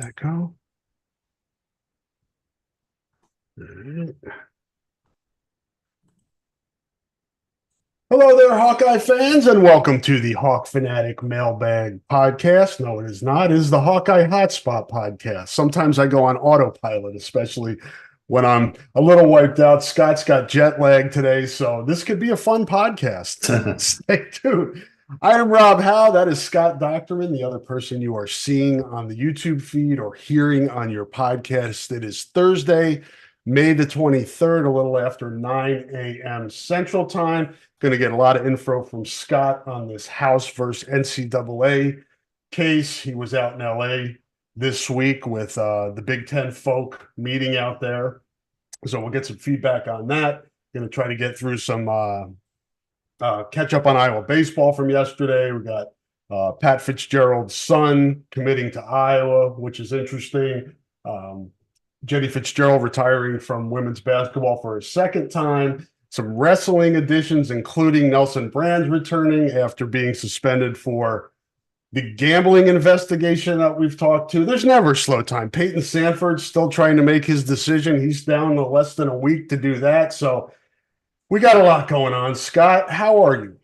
that go. All right. Hello there, Hawkeye fans, and welcome to the Hawk Fanatic Mailbag Podcast. No, it is not. It is the Hawkeye Hotspot Podcast. Sometimes I go on autopilot, especially when I'm a little wiped out. Scott's got jet lag today, so this could be a fun podcast. Stay tuned. I am Rob Howe. That is Scott Doctorman, the other person you are seeing on the YouTube feed or hearing on your podcast. It is Thursday, May the 23rd, a little after 9 a.m. Central Time. Going to get a lot of info from Scott on this House versus NCAA case. He was out in LA this week with the Big Ten folk meeting out there. So we'll get some feedback on that. Going to try to get through some catch up on Iowa baseball from yesterday. We got Pat Fitzgerald's son committing to Iowa, which is interesting. Jenny Fitzgerald retiring from women's basketball for a second time. Some wrestling additions, including Nelson Brand's returning after being suspended for the gambling investigation that we've talked to. There's never a slow time. Peyton Sanford's still trying to make his decision. He's down to less than a week to do that. So we got a lot going on. Scott, how are you?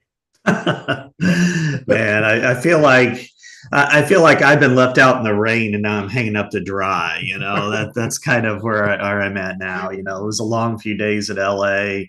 Man, I feel like I've been left out in the rain and now I'm hanging up to dry. That's kind of where I'm at now. It was a long few days at LA.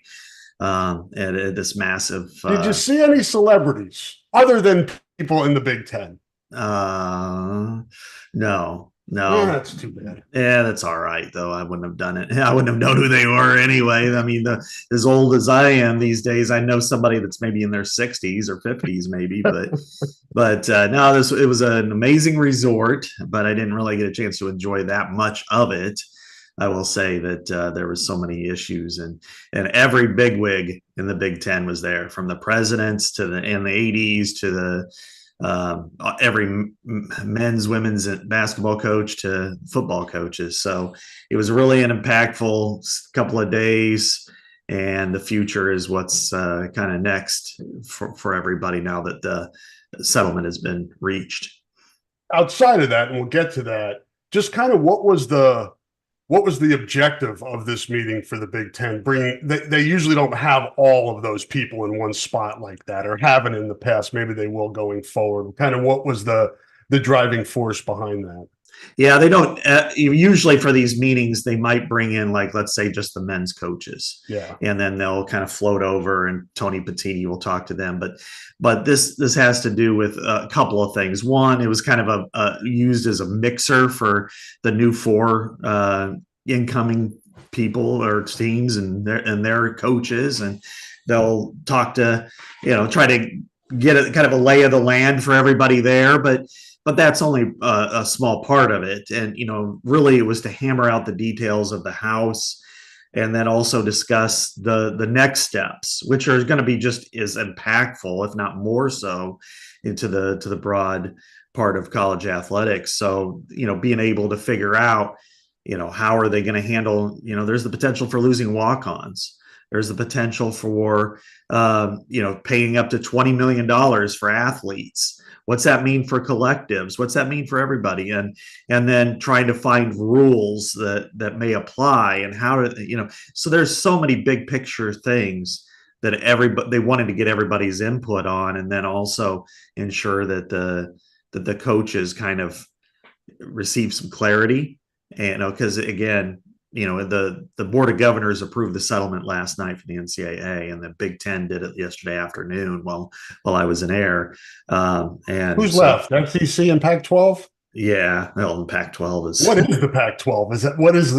At this massive. Did you see any celebrities other than people in the Big Ten? No. Yeah, that's too bad. Yeah, that's all right though. I wouldn't have done it. I wouldn't have known who they were anyway. I mean, as old as I am these days, I know somebody that's maybe in their 60s or 50s, maybe. But no, it was an amazing resort, but I didn't really get a chance to enjoy that much of it. I will say that there was so many issues, and every bigwig in the Big Ten was there, from the presidents to in the 80s to the every men's, women's basketball coach to football coaches. So it was really an impactful couple of days, and the future is what's kind of next for everybody now that the settlement has been reached. Outside of that, and we'll get to that, just kind of what was the objective of this meeting for the Big Ten? They usually don't have all of those people in one spot like that, or haven't in the past. Maybe they will going forward. Kind of what was the driving force behind that? Yeah, they don't usually for these meetings, they might bring in, like, let's say just the men's coaches. Yeah. And then they'll kind of float over and Tony Patini will talk to them. But this has to do with a couple of things. One, it was kind of used as a mixer for the new four incoming people or teams and their coaches, and they'll talk to, try to get a kind of a lay of the land for everybody there. But that's only a small part of it. And, really it was to hammer out the details of the House and then also discuss the next steps, which are going to be just as impactful, if not more so, into the broad part of college athletics. So, being able to figure out, how are they going to handle, there's the potential for losing walk-ons. There's the potential for, paying up to $20 million for athletes. What's that mean for collectives? What's that mean for everybody? And then trying to find rules that may apply, and how to, so there's so many big picture things that they wanted to get everybody's input on, and then also ensure that the coaches kind of receive some clarity. And, because again, the Board of Governors approved the settlement last night for the NCAA, and the Big Ten did it yesterday afternoon while I was in air. And who's left? FCC and Pac-12? Yeah, well, the Pac-12 is. What is the Pac-12?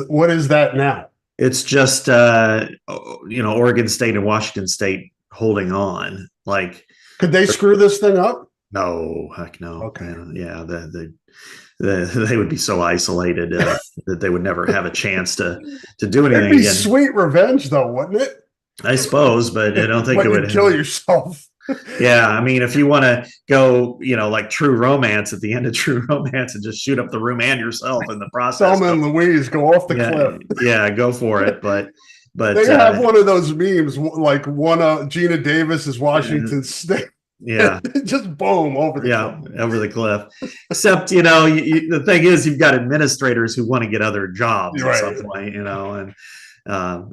What is that now? It's just Oregon State and Washington State holding on. Like, could they screw this thing up? No, heck no. Okay. Yeah, they would be so isolated that they would never have a chance to do anything. It'd be sweet revenge, though, wouldn't it? I suppose, but I don't think it would kill yourself. Yeah, I mean, if you want to go, like True Romance at the end of True Romance and just shoot up the room and yourself in the process. Thelma and Louise, go off the cliff. Yeah, go for it. But they have one of those memes, like Gina Davis is Washington State. Yeah. Just boom over the cliff. Over the cliff. Except, the thing is, you've got administrators who want to get other jobs at some point, and I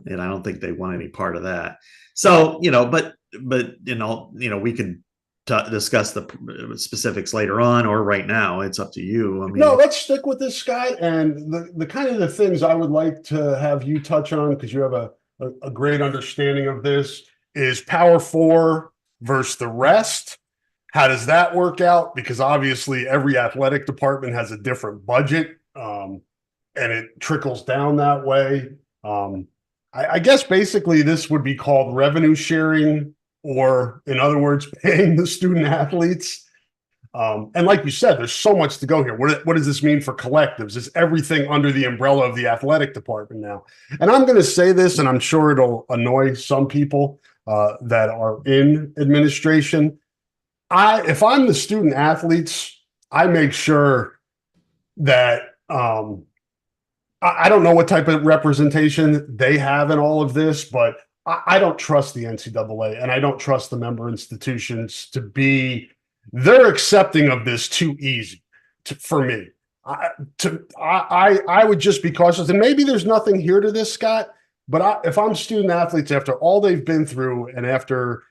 don't think they want any part of that. So, but we can discuss the specifics later on or right now. It's up to you. No, let's stick with this, Scott. And the kind of the things I would like to have you touch on, because you have a great understanding of this, is Power Four versus the rest. How does that work out? Because obviously every athletic department has a different budget, and it trickles down that way. I guess basically this would be called revenue sharing, or in other words, paying the student athletes. And like you said, there's so much to go here. What does this mean for collectives? Is everything under the umbrella of the athletic department now? And I'm going to say this, and I'm sure it'll annoy some people that are in administration. If I'm the student athletes, I make sure that I don't know what type of representation they have in all of this, but I don't trust the NCAA and I don't trust the member institutions to be. They're accepting of this too easy for me. I would just be cautious, and maybe there's nothing here to this, Scott. But if I'm student athletes, after all they've been through, and after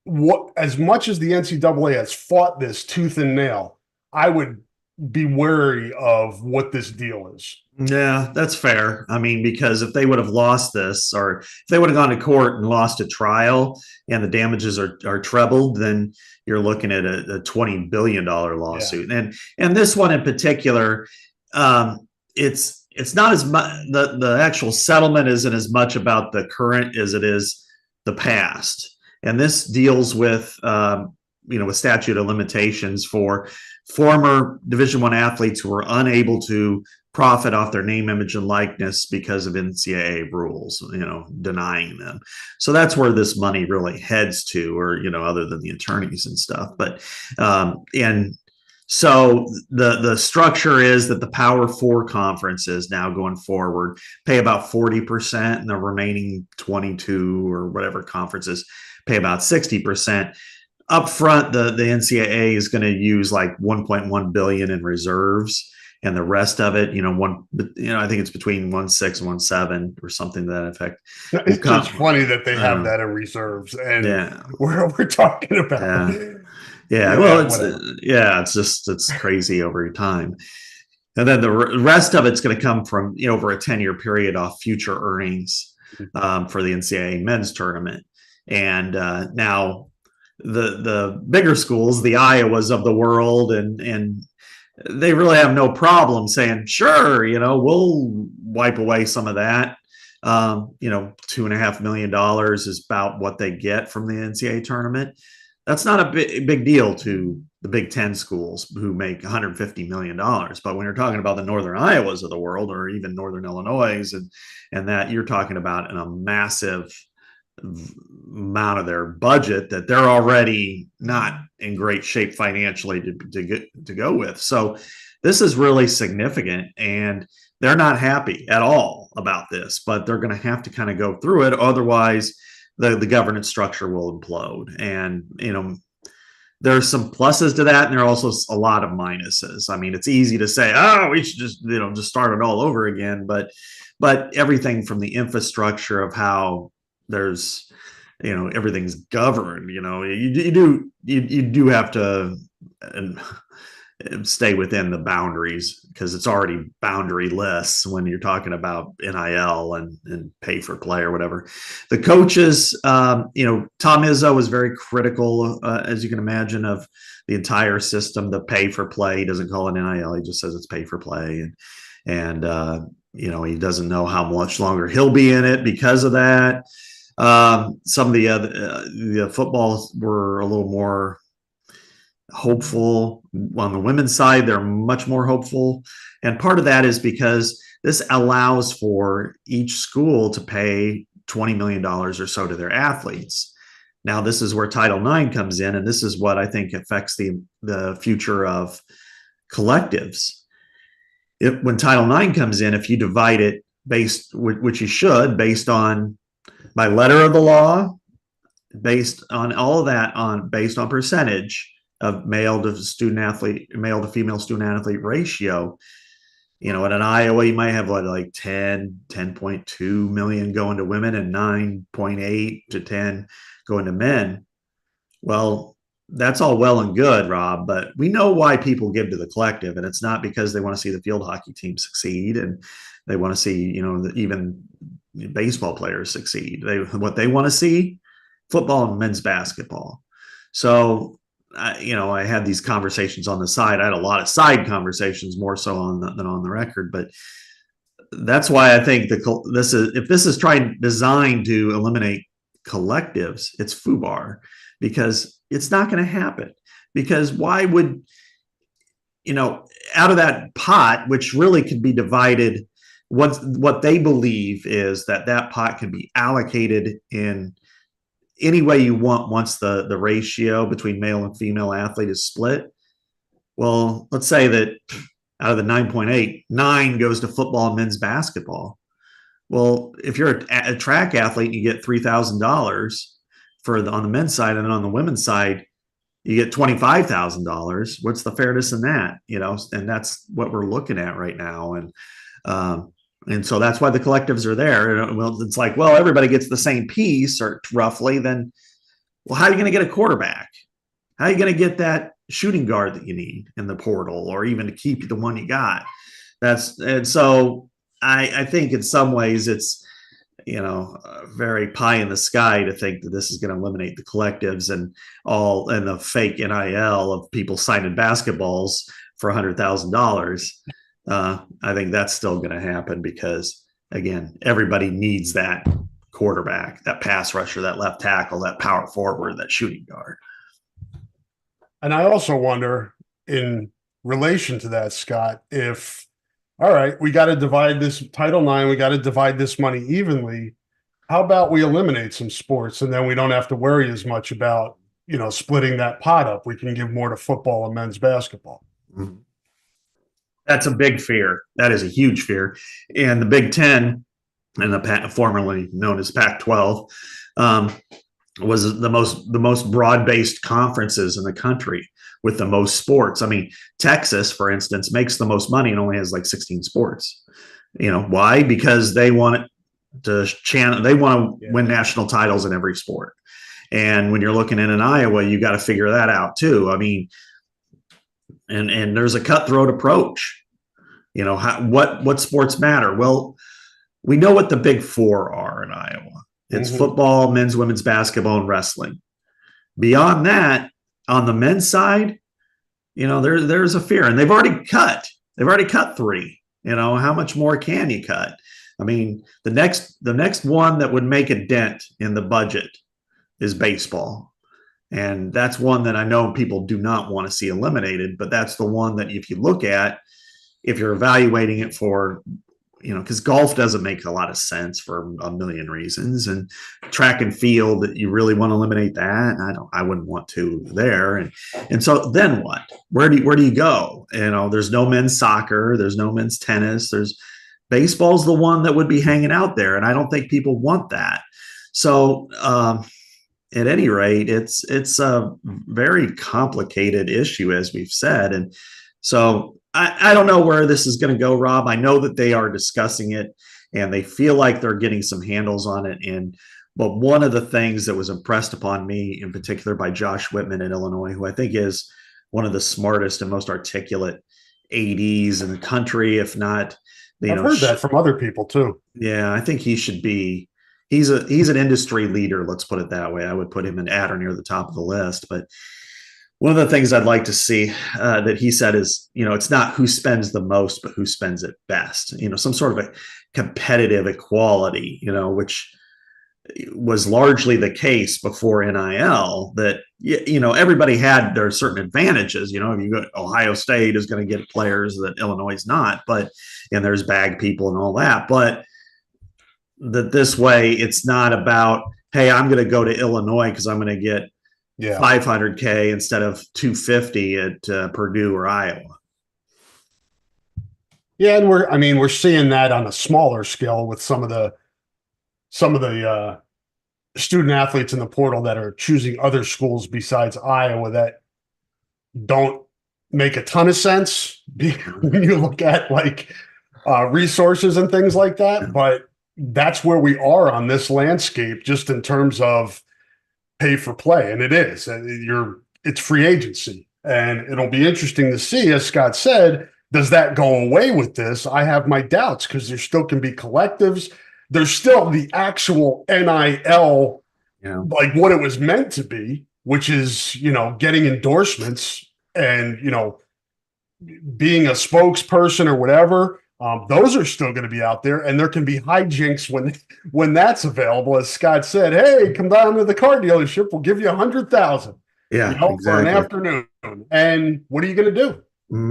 what, as much as the NCAA has fought this tooth and nail, I would be wary of what this deal is. Yeah, that's fair. I mean, because if they would have lost this, or if they would have gone to court and lost a trial and the damages are trebled, then you're looking at a $20 billion lawsuit. Yeah. And this one in particular, it's not as much, the actual settlement isn't as much about the current as it is the past. And this deals with, with statute of limitations for former Division I athletes who were unable to profit off their name, image, and likeness because of NCAA rules, denying them. So that's where this money really heads to, or, other than the attorneys and stuff. But, and so the structure is that the Power Four conferences now going forward pay about 40%, and the remaining 22 or whatever conferences pay about 60%. Up front, the NCAA is going to use like 1.1 billion in reserves, and the rest of it, I think it's between 1.6 and 1.7 or something to that effect. It's just funny that they have that in reserves, and we're talking about. It's crazy over time. And then the rest of it's going to come from, over a 10-year period off future earnings for the NCAA men's tournament. And now the bigger schools, the Iowas of the world, and they really have no problem saying, sure, we'll wipe away some of that. $2.5 million is about what they get from the NCAA tournament. That's not a big deal to the Big Ten schools who make $150 million. But when you're talking about the Northern Iowas of the world, or even Northern Illinois, and that, you're talking about a massive amount of their budget that they're already not in great shape financially to go with. So this is really significant, and they're not happy at all about this, but they're going to have to kind of go through it. Otherwise, the governance structure will implode. And, there's some pluses to that, and there are also a lot of minuses. I mean, it's easy to say, oh, we should just start it all over again. But everything from the infrastructure of how there's, everything's governed, you do have to stay within the boundaries, because it's already boundaryless when you're talking about NIL and pay for play or whatever. The coaches, Tom Izzo was very critical, as you can imagine, of the entire system, the pay for play. He doesn't call it NIL. He just says it's pay for play. And he doesn't know how much longer he'll be in it because of that. Some of the football were a little more hopeful. On the women's side, they're much more hopeful. And part of that is because this allows for each school to pay $20 million or so to their athletes. Now, this is where Title IX comes in, and this is what I think affects the future of collectives. When Title IX comes in, if you divide it which you should, based on by letter of the law, based on all of that based on percentage of male to student athlete, male to female student athlete ratio. You know, at an Iowa, you might have like 10.2 million going to women and 9.8 to 10 going to men. Well, that's all well and good, Rob, but we know why people give to the collective, and it's not because they want to see the field hockey team succeed and they want to see, you know, even baseball players succeed. What they want to see, football and men's basketball. So, you know, I had these conversations on the side. I had a lot of side conversations, more so than on the record, but that's why I think if this is designed to eliminate collectives, it's FUBAR, because it's not going to happen. Because why would, you know, out of that pot, which really could be divided, what they believe is that pot can be allocated in any way you want once the ratio between male and female athlete is split. Well, let's say that out of the 9.8, 9 goes to football and men's basketball. Well, if you're a track athlete, you get $3,000 on the men's side, and then on the women's side, you get $25,000. What's the fairness in that? You know, and that's what we're looking at right now. And so that's why the collectives are there. And well, it's like, well, everybody gets the same piece or roughly. Then, well, how are you going to get a quarterback? How are you going to get that shooting guard that you need in the portal, or even to keep the one you got? And so I think in some ways it's, you know, very pie in the sky to think that this is going to eliminate the collectives and the fake NIL of people signing basketballs for $100,000. I think that's still going to happen because, again, everybody needs that quarterback, that pass rusher, that left tackle, that power forward, that shooting guard. And I also wonder, in relation to that, Scott, if, all right, we got to divide this Title IX, we got to divide this money evenly. How about we eliminate some sports, and then we don't have to worry as much about, you know, splitting that pot up. We can give more to football and men's basketball. Mm-hmm. That's a big fear. That is a huge fear. And the Big Ten, and formerly known as Pac-12, was the most broad-based conferences in the country with the most sports. I mean, Texas, for instance, makes the most money and only has like 16 sports. You know why? Because they want to win national titles in every sport. And when you're looking in Iowa, you got to figure that out too. I mean, and there's a cutthroat approach. You know, what sports matter? Well, we know what the big four are in Iowa. It's football, men's, women's basketball, and wrestling. Beyond that, on the men's side, you know, there's a fear, and they've already cut 3. You know, how much more can you cut? I mean, the next one that would make a dent in the budget is baseball. And that's one that I know people do not want to see eliminated, but that's the one that if you look at, if you're evaluating it for, you know, because golf doesn't make a lot of sense for a million reasons, and track and field, you really want to eliminate that. I wouldn't want to there. And so then what? Where do you go? You know, there's no men's soccer, there's no men's tennis, baseball's the one that would be hanging out there, and I don't think people want that. So at any rate, it's a very complicated issue, as we've said. And so I don't know where this is going to go, Rob. I know that they are discussing it and they feel like they're getting some handles on it. But one of the things that was impressed upon me in particular by Josh Whitman in Illinois, who I think is one of the smartest and most articulate ADs in the country, if not, I've heard that from other people too. Yeah, I think he should be. He's an industry leader. Let's put it that way. I would put him at or near the top of the list. But one of the things I'd like to see that he said is, you know, it's not who spends the most, but who spends it best. You know, some sort of a competitive equality, you know, which was largely the case before NIL, that, you know, everybody had their certain advantages. You know, if you go, Ohio State is going to get players that Illinois is not, and there's bag people and all that. But that this way, it's not about, hey, I'm going to go to Illinois because I'm going to get $500K instead of $250 at Purdue or Iowa. Yeah, and we're seeing that on a smaller scale with some of the student athletes in the portal that are choosing other schools besides Iowa that don't make a ton of sense when you look at like resources and things like that. But that's where we are on this landscape, just in terms of pay for play. And it is, it's free agency. And it'll be interesting to see, as Scott said, does that go away with this? I have my doubts, because there still can be collectives. There's still the actual NIL, like what it was meant to be, which is, getting endorsements and, being a spokesperson or whatever. Those are still going to be out there, and there can be hijinks when that's available. As Scott said, hey, come down to the car dealership. We'll give you $100,000 exactly. for an afternoon. And what are you going to do?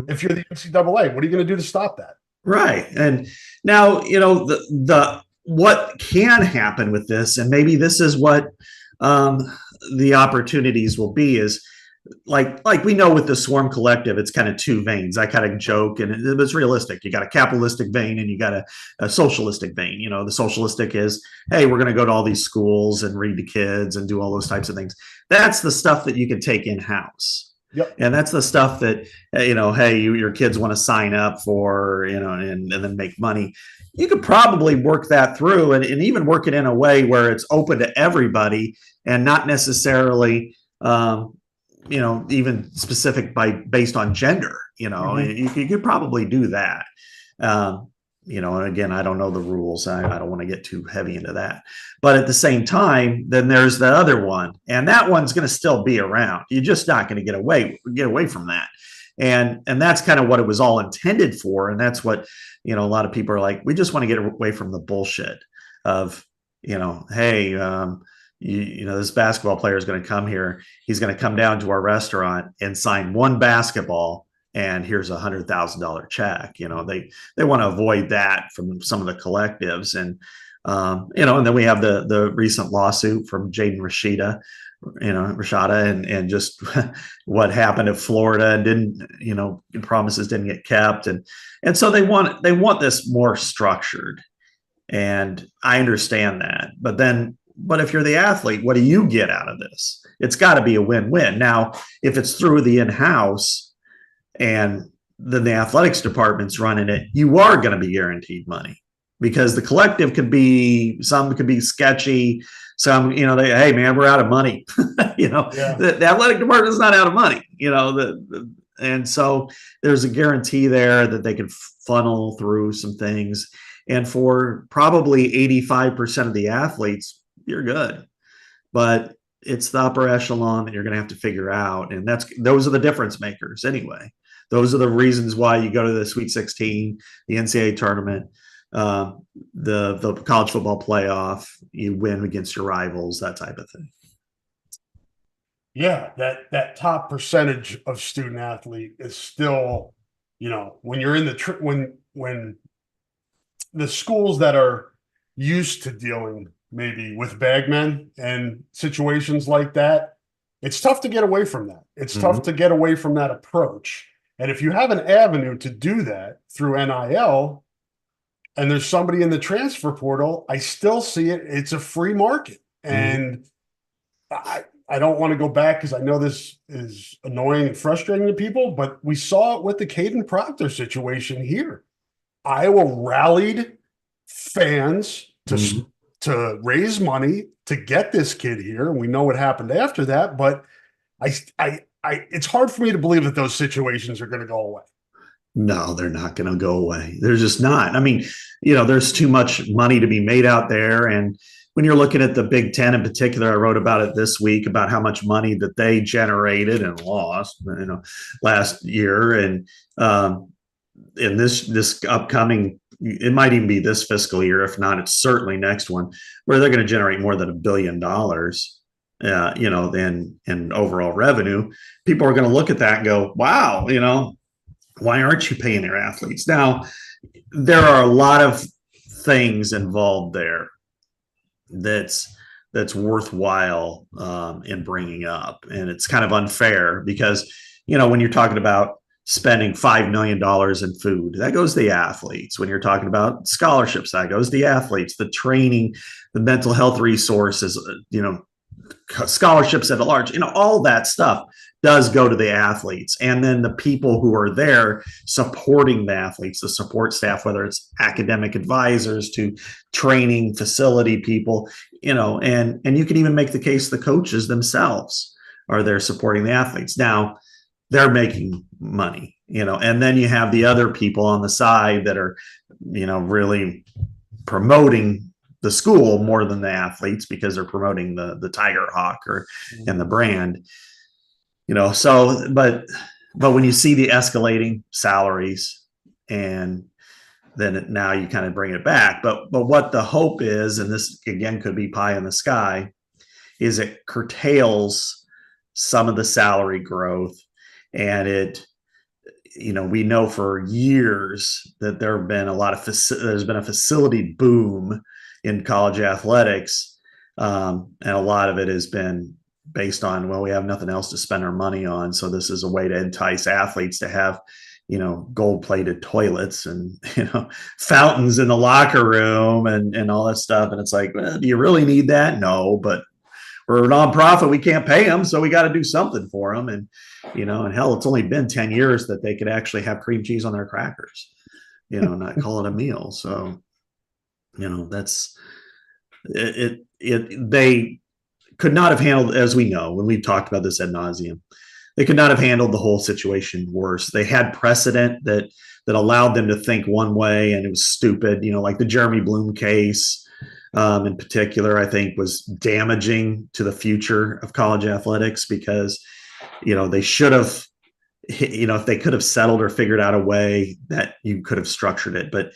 If you're the NCAA, what are you going to do to stop that? Right. And now, the what can happen with this, and maybe this is what the opportunities will be, is like we know with the Swarm Collective, it's kind of two veins. I kind of joke, and it's realistic. You got a capitalistic vein and you got a socialistic vein. The socialistic is, hey, we're going to go to all these schools and read to kids and do all those types of things. That's the stuff that you can take in-house. Yep. And that's the stuff that, hey, your kids want to sign up for, and then make money. You could probably work that through and even work it in a way where it's open to everybody and not necessarily, even specific based on gender. You could probably do that. And again, I don't know the rules. I don't want to get too heavy into that. But at the same time, then there's the other one, and that one's going to still be around. You're just not going to get away from that. And that's kind of what it was all intended for. And that's what, a lot of people are like, we just want to get away from the bullshit of, hey, this basketball player is going to come here. He's going to come down to our restaurant and sign one basketball, and here's $100,000 check. They want to avoid that from some of the collectives. And, and then we have the recent lawsuit from Jaden Rashada, and just what happened at Florida, and promises didn't get kept. And so they want this more structured. And I understand that. But if you're the athlete, what do you get out of this? It's got to be a win-win. Now, if it's through the in-house and then the athletics department's running it, you are going to be guaranteed money, because the collective some could be sketchy. Some, hey man, we're out of money. The athletic department is not out of money, and so there's a guarantee there that they can funnel through some things. And for probably 85% of the athletes, you're good. But it's the upper echelon that you're going to have to figure out. And those are the difference makers anyway. Those are the reasons why you go to the Sweet 16, the NCAA tournament, the college football playoff, you win against your rivals, that type of thing. Yeah, that top percentage of student athlete is still, when you're in when the schools that are used to dealing maybe with bagmen and situations like that, it's tough to get away from that. It's tough to get away from that approach. And if you have an avenue to do that through NIL, and there's somebody in the transfer portal, I still see it. It's a free market. And I don't want to go back, because I know this is annoying and frustrating to people, but we saw it with the Caden Proctor situation here. Iowa rallied fans to raise money to get this kid here. And we know what happened after that, but it's hard for me to believe that those situations are going to go away. No, they're not going to go away. They're just not. I mean, there's too much money to be made out there. And when you're looking at the Big Ten in particular, I wrote about it this week, about how much money that they generated and lost, last year. And in this upcoming, it might even be this fiscal year. If not, it's certainly next one, where they're going to generate more than $1 billion, in overall revenue. People are going to look at that and go, wow, why aren't you paying your athletes? Now, there are a lot of things involved there that's worthwhile in bringing up. And it's kind of unfair because, when you're talking about spending $5 million in food. That goes to the athletes. When you're talking about scholarships, that goes to the athletes, the training, the mental health resources, scholarships at large, all that stuff does go to the athletes. And then the people who are there supporting the athletes, the support staff, whether it's academic advisors to training facility people, and you can even make the case the coaches themselves are there supporting the athletes. Now, they're making money, and then you have the other people on the side that are, really promoting the school more than the athletes because they're promoting the Tiger Hawk and the brand, so, but when you see the escalating salaries and then now you kind of bring it back, but what the hope is, and this again could be pie in the sky, is it curtails some of the salary growth. And we know for years that there's been a facility boom in college athletics. And a lot of it has been based on, well, we have nothing else to spend our money on. So this is a way to entice athletes to have, gold-plated toilets and, fountains in the locker room and all that stuff. And it's like, well, do you really need that? No, but we're a nonprofit. We can't pay them. So we got to do something for them. And hell, it's only been 10 years that they could actually have cream cheese on their crackers, not call it a meal. So, that's it. They could not have handled, as we know, when we've talked about this ad nauseum, they could not have handled the whole situation worse. They had precedent that allowed them to think one way, and it was stupid, like the Jeremy Bloom case, in particular, I think was damaging to the future of college athletics because, they should have, if they could have settled or figured out a way that you could have structured it. But,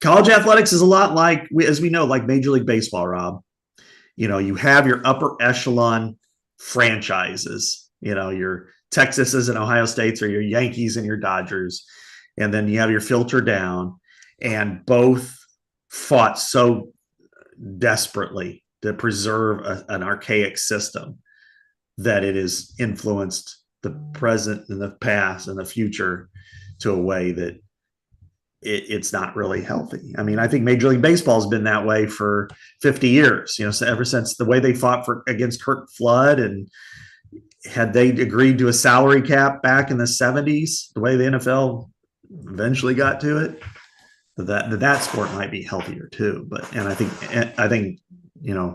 college athletics is a lot like, as we know, like Major League Baseball, Rob. You have your upper echelon franchises, your Texases and Ohio States, or your Yankees and your Dodgers. And then you have your filter down, and both fought so desperately to preserve an archaic system that it has influenced the present and the past and the future to a way that it's not really healthy. I mean, I think Major League Baseball has been that way for 50 years, so ever since the way they fought against Kirk Flood, and had they agreed to a salary cap back in the 70s, the way the NFL eventually got to it, that sport might be healthier too. But I think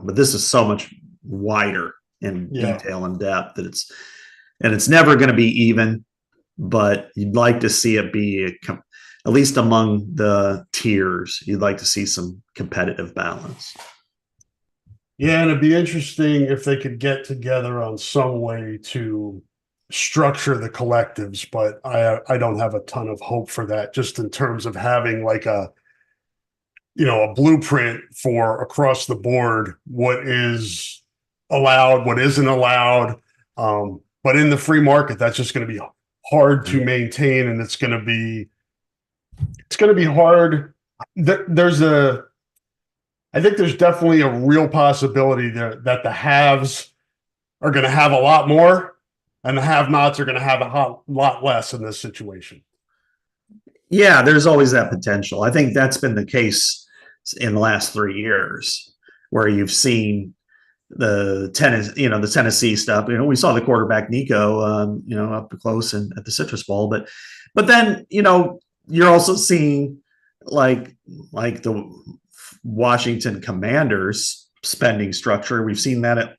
but this is so much wider in detail and depth that it's never going to be even, but you'd like to see it be at least among the tiers. You'd like to see some competitive balance. Yeah, and it'd be interesting if they could get together on some way to structure the collectives, but I don't have a ton of hope for that, just in terms of having like a blueprint for across the board what is allowed, what isn't allowed. But in the free market, that's just going to be hard to maintain, and it's going to be hard. I think there's definitely a real possibility that the haves are going to have a lot more, and the have-nots are going to have a lot less in this situation. Yeah, there's always that potential. I think that's been the case in the last 3 years, where you've seen the Tennessee stuff. We saw the quarterback Nico, up close and at the Citrus Bowl, but then you're also seeing like the Washington Commanders spending structure. We've seen that at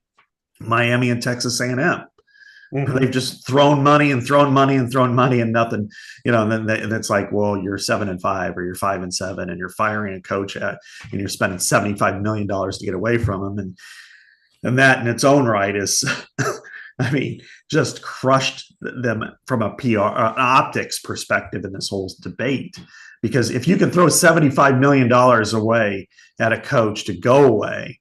Miami and Texas A&M. Mm-hmm. They've just thrown money and nothing, and then it's like, well, you're 7-5 or you're 5-7, and you're firing a coach and you're spending $75 million to get away from him. And that in its own right is, I mean, just crushed them from a PR optics perspective in this whole debate. Because if you can throw $75 million away at a coach to go away,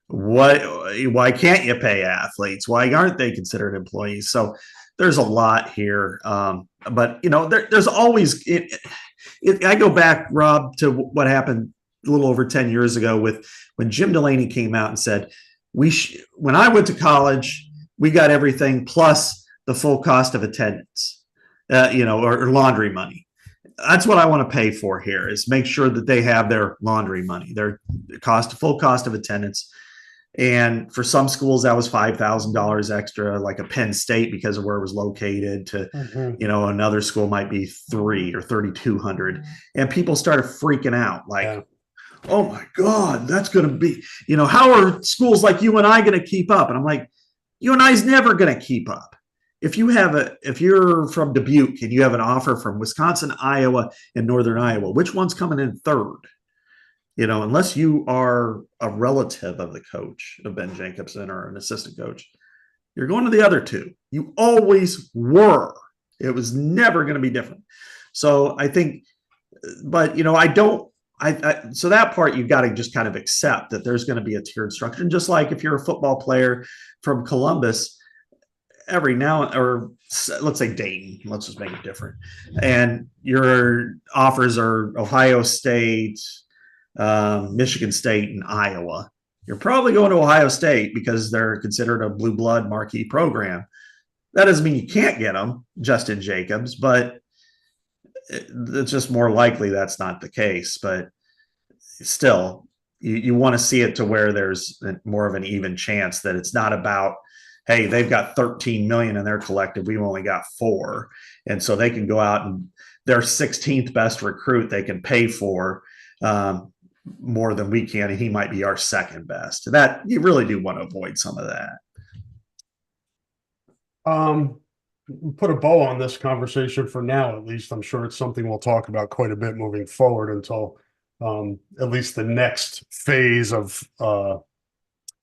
why can't you pay athletes? Why aren't they considered employees? So there's a lot here. But there's always I go back, Rob, to what happened a little over 10 years ago when Jim Delaney came out and said, when I went to college, we got everything plus the full cost of attendance. or laundry money. That's what I want to pay for here, is make sure that they have their laundry money, their full cost of attendance. And for some schools, that was $5,000 extra, like a Penn State, because of where it was located, to, another school might be $3,000 or $3,200. And people started freaking out like, oh my God, that's going to be, how are schools like you and I going to keep up? And I'm like, you and I's never going to keep up. If you're from Dubuque and you have an offer from Wisconsin, Iowa, and Northern Iowa, which one's coming in third? Unless you are a relative of the coach, of Ben Jacobson, or an assistant coach, you're going to the other two. You always were. It was never going to be different. So I think, but so that part you've got to just kind of accept that there's going to be a tiered structure. And just like if you're a football player from Columbus, every now, or let's say Dayton, let's just make it different, and your offers are Ohio State, Michigan State, and Iowa, you're probably going to Ohio State because they're considered a blue blood marquee program. That doesn't mean you can't get them, Justin Jacobs, but it's just more likely that's not the case. But still, you want to see it to where there's more of an even chance, that it's not about, hey, they've got 13 million in their collective, we've only got 4. And so they can go out and their 16th best recruit they can pay for more than we can, and he might be our second best. That you really do want to avoid some of that. Put a bow on this conversation for now, at least. I'm sure it's something we'll talk about quite a bit moving forward until at least the next phase of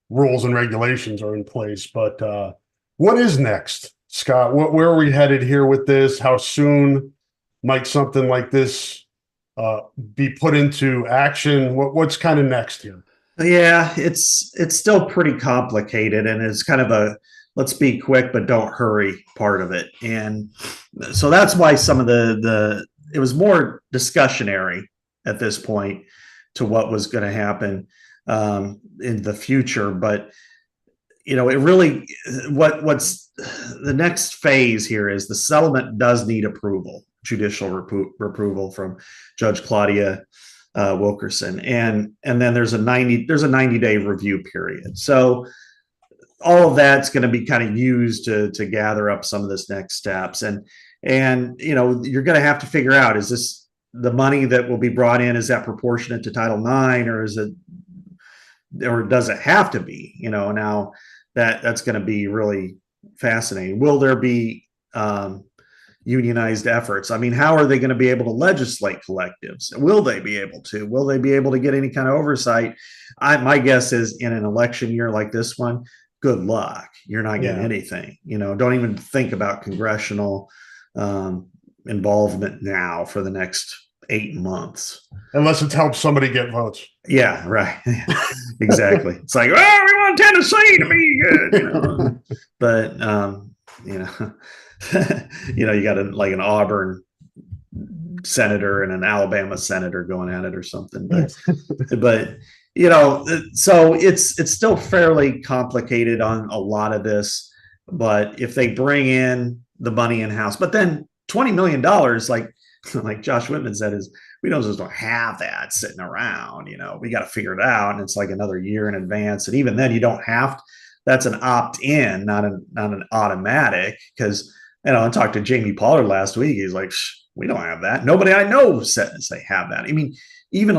rules and regulations are in place. But what is next, Scott? Where are we headed here with this? How soon might something like this be put into action? What's kind of next here? Yeah, it's still pretty complicated, and it's kind of a let's be quick but don't hurry part of it. And so that's why some of it was more discussionary at this point to what was going to happen in the future. But it really, what's the next phase here is the settlement does need judicial approval from Judge Claudia Wilkerson, and then there's a 90-day review period. So all of that's going to be kind of used to gather up some of this next steps, and you're going to have to figure out, is this the money that will be brought in, is that proportionate to Title IX, or does it have to be? Now that's going to be really fascinating. Will there be unionized efforts? I mean, how are they going to be able to legislate collectives? Will they be able to? Will they be able to get any kind of oversight? My guess is, in an election year like this one, good luck. You're not getting anything. Don't even think about congressional involvement now for the next 8 months, unless it helps somebody get votes. Yeah, right. Exactly. It's like, we want Tennessee to be good, but you got an Auburn senator and an Alabama senator going at it or something. But so it's still fairly complicated on a lot of this. But if they bring in the money in house, but then $20 million, like Josh Whitman said, is we just don't have that sitting around. We got to figure it out, and it's like another year in advance. And even then, you don't have. That's an opt-in, not an automatic. Because I talked to Jamie Pollard last week. He's like, we don't have that. Nobody I know says they have that. I mean, even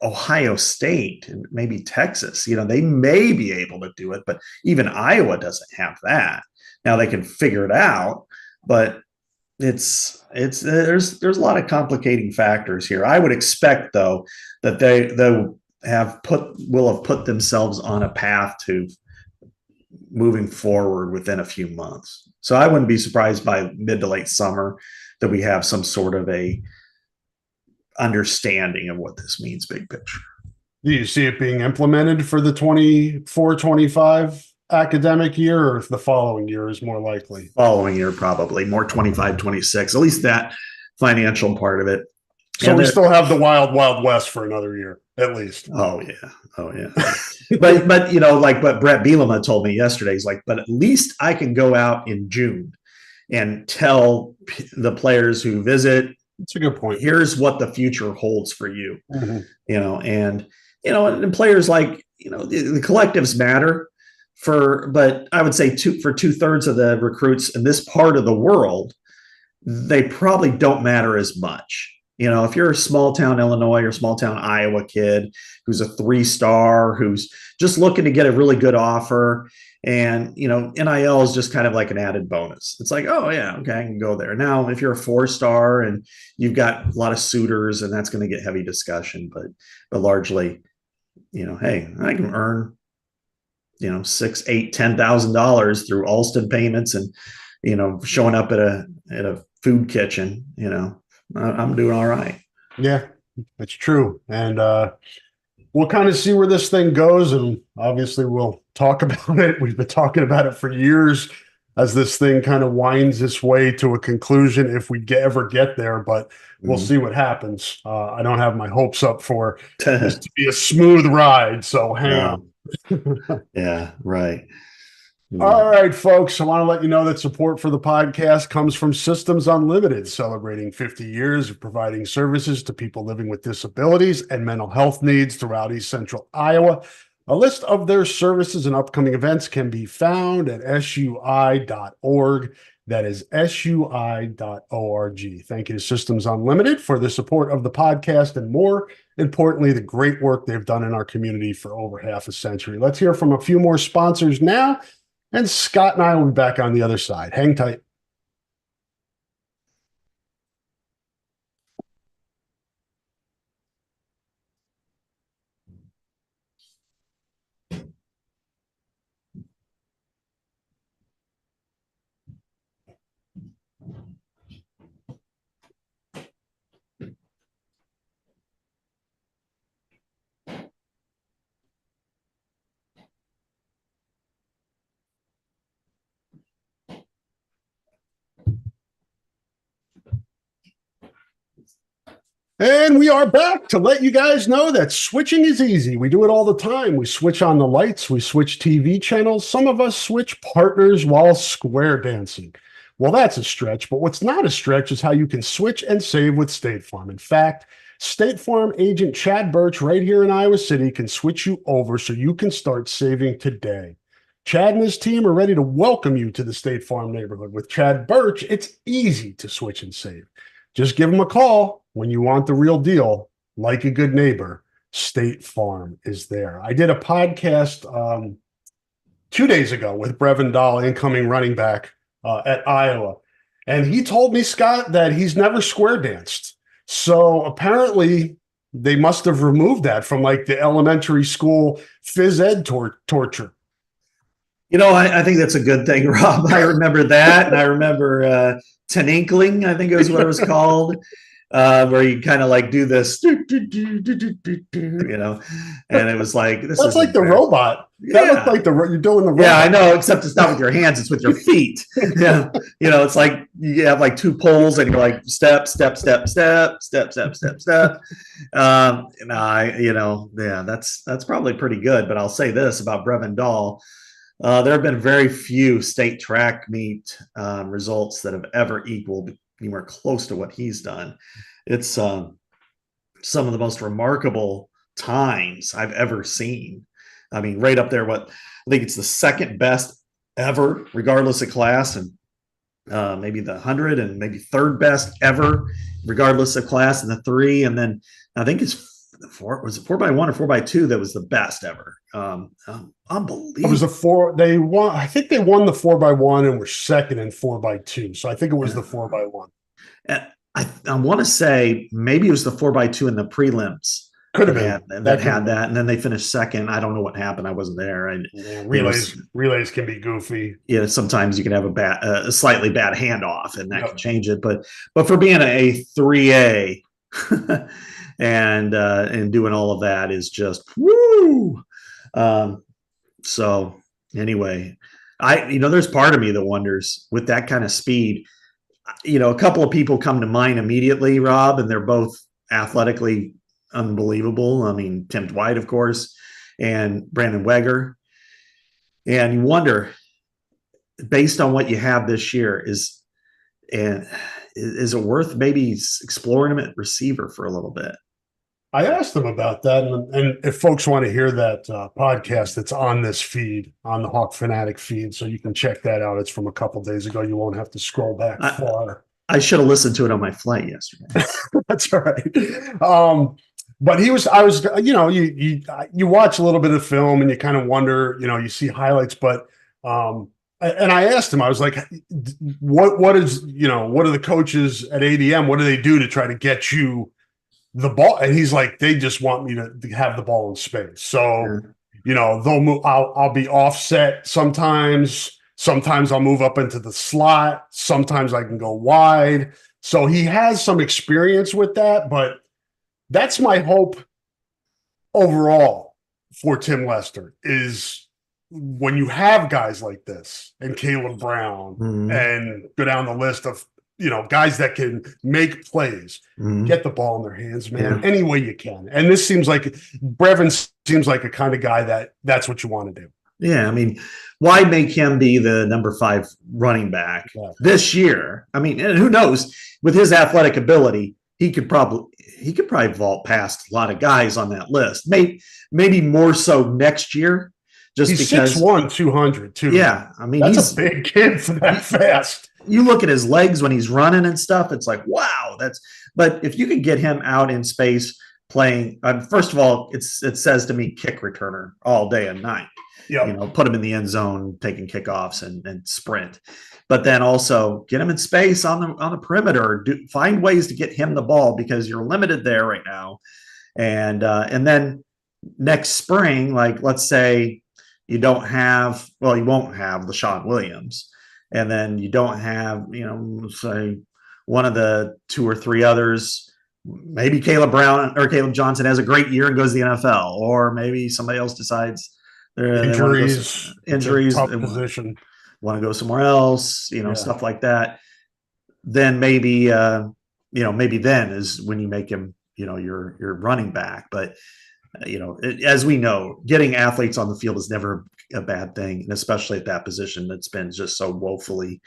Ohio State and maybe Texas, they may be able to do it, but even Iowa doesn't have that. Now they can figure it out, but there's a lot of complicating factors here. I would expect, though, that they will have put themselves on a path to moving forward within a few months. So I wouldn't be surprised by mid to late summer that we have some sort of a understanding of what this means, big picture. Do you see it being implemented for the 24-25 academic year, or if the following year is more likely? Following year, probably more 25-26, at least that financial part of it. So we still have the wild west for another year, at least. Oh yeah. but like what Brett Bielema told me yesterday, he's like, but at least I can go out in June and tell the players who visit, That's a good point. here's what the future holds for you. Mm-hmm. And players like, the collectives matter but I would say for 2/3 of the recruits in this part of the world, they probably don't matter as much. If you're a small town Illinois or small town Iowa kid who's a 3-star, who's just looking to get a really good offer, and NIL is just kind of like an added bonus. It's like, oh yeah, okay, I can go there. Now, if you're a 4-star and you've got a lot of suitors, and that's going to get heavy discussion, but largely, hey, I can earn $6,000, $8,000, $10,000 through Alston payments and showing up at a food kitchen. I'm doing all right. Yeah, that's true. And we'll kind of see where this thing goes, and obviously we'll talk about it. We've been talking about it for years as this thing kind of winds its way to a conclusion, if we ever get there, but we'll see what happens. I don't have my hopes up for this to be a smooth ride, so hang on. Yeah, right. All right, folks. I want to let you know that support for the podcast comes from Systems Unlimited, celebrating 50 years of providing services to people living with disabilities and mental health needs throughout East Central Iowa. A list of their services and upcoming events can be found at sui.org. That is sui.org. Thank you to Systems Unlimited for the support of the podcast and, more importantly, the great work they've done in our community for over half a century. Let's hear from a few more sponsors now, and Scott and I will be back on the other side. Hang tight. And we are back to let you guys know that switching is easy. We do it all the time. We switch on the lights. We switch TV channels. Some of us switch partners while square dancing. Well, that's a stretch, but what's not a stretch is how you can switch and save with State Farm. In fact, State Farm agent Chad Birch right here in Iowa City can switch you over so you can start saving today. Chad and his team are ready to welcome you to the State Farm neighborhood. With Chad Birch, it's easy to switch and save. Just give him a call when you want the real deal. Like a good neighbor, State Farm is there. I did a podcast 2 days ago with Brevan Doll, incoming running back at Iowa. And he told me, Scott, that he's never square danced. So apparently they must have removed that from like the elementary school phys ed torture. I think that's a good thing, Rob. I remember that. And I remember Teninkling, I think it was what it was called, where you kind of like do this, and it was like, that's like the robot. That looked like you're doing the robot. Yeah, I know, except it's not with your hands, it's with your feet. Yeah. It's like you have like 2 poles and you're like step, step, step, step, step, step, step, step. That's probably pretty good. But I'll say this about Brevan Doll. There have been very few state track meet results that have ever equaled anywhere close to what he's done. It's some of the most remarkable times I've ever seen. I mean, right up there. I think it's the second best ever, regardless of class, and maybe the 100, and maybe third best ever, regardless of class, and the 3, and then I think it's 4. Was it 4x1 or 4x2 that was the best ever? Unbelievable. It was the 4. They won. I think they won the 4x1 and were second in 4x2. So I think it was the 4x1. I want to say maybe it was the 4x2 in the prelims. Could have been that had that, and then they finished second. I don't know what happened. I wasn't there. Relays can be goofy. Sometimes you can have a slightly bad handoff, and that can change it. But for being a 3A and doing all of that is just woo. So anyway, there's part of me that wonders, with that kind of speed. A couple of people come to mind immediately, Rob, and they're both athletically unbelievable. I mean, Tim Dwight, of course, and Brandon Weger. And you wonder, based on what you have this year, is And is it worth maybe exploring him at receiver for a little bit? I asked them about that, and if folks want to hear that podcast, it's on this feed, on the Hawk Fanatic feed, so you can check that out. It's from a couple days ago. You won't have to scroll back far. I should have listened to it on my flight yesterday. That's all right. But you watch a little bit of film and you kind of wonder, you see highlights, but and I asked him, I was like, what are the coaches at ADM? What do they do to try to get you the ball? And he's like, they just want me to have the ball in space. So, they'll move. I'll be offset sometimes. Sometimes I'll move up into the slot. Sometimes I can go wide. So he has some experience with that, but that's my hope overall for Tim Lester is when you have guys like this and Caleb Brown and go down the list of, guys that can make plays, get the ball in their hands, man, any way you can. And this seems like Brevan seems like a kind of guy that's what you want to do. Yeah. I mean, why make him be the number 5 running back this year? I mean, and who knows, with his athletic ability, he could probably vault past a lot of guys on that list. Maybe more so next year. He's because 6'1", 200 too. Yeah. I mean, that's a big kid for that fast. You look at his legs when he's running and stuff, it's like, wow, but if you could get him out in space playing, first of all, it says to me, kick returner all day and night. Yep. Put him in the end zone, taking kickoffs and sprint, but then also get him in space on the perimeter. Find ways to get him the ball because you're limited there right now. And then next spring, like let's say you won't have LaShawn Williams, and then you don't have say one of the 2 or 3 others. Maybe Caleb Brown or Caleb Johnson has a great year and goes to the NFL, or maybe somebody else decides. Injuries, tough position. Want to go somewhere else, stuff like that. Then maybe then is when you make him, your running back. But as we know, getting athletes on the field is never a bad thing, and especially at that position that's been just so woefully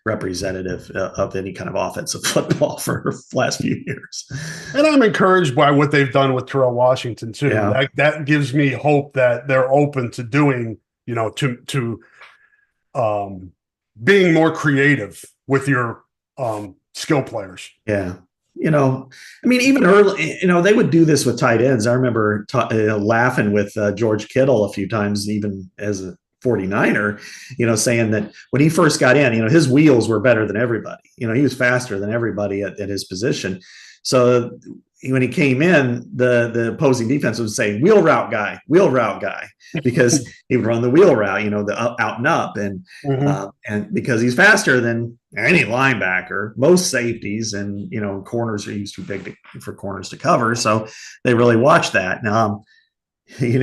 representative of any kind of offensive football for the last few years. And I'm encouraged by what they've done with Terrell Washington too. Yeah. That gives me hope that they're open to doing, to being more creative with your skill players. Yeah. I mean, even early, they would do this with tight ends. I remember laughing with George Kittle a few times, even as a 49er, saying that when he first got in, his wheels were better than everybody. He was faster than everybody at his position. So when he came in, the opposing defense would say, wheel route guy, because he would run the wheel route, the out and up. And because he's faster than any linebacker, most safeties and, corners are used too big for corners to cover. So they really watch that. Now, you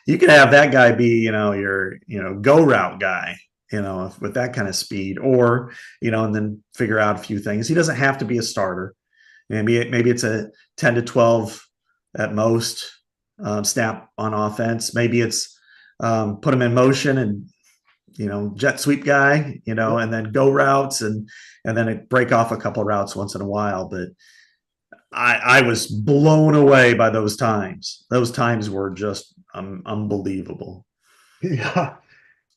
could have that guy be, your, go route guy, with that kind of speed, or, and then figure out a few things. He doesn't have to be a starter. Maybe it's a 10 to 12 at most snap on offense. Maybe it's put him in motion and, jet sweep guy, and then go routes and then break off a couple of routes once in a while. But I was blown away by those times. Those times were just unbelievable. Yeah.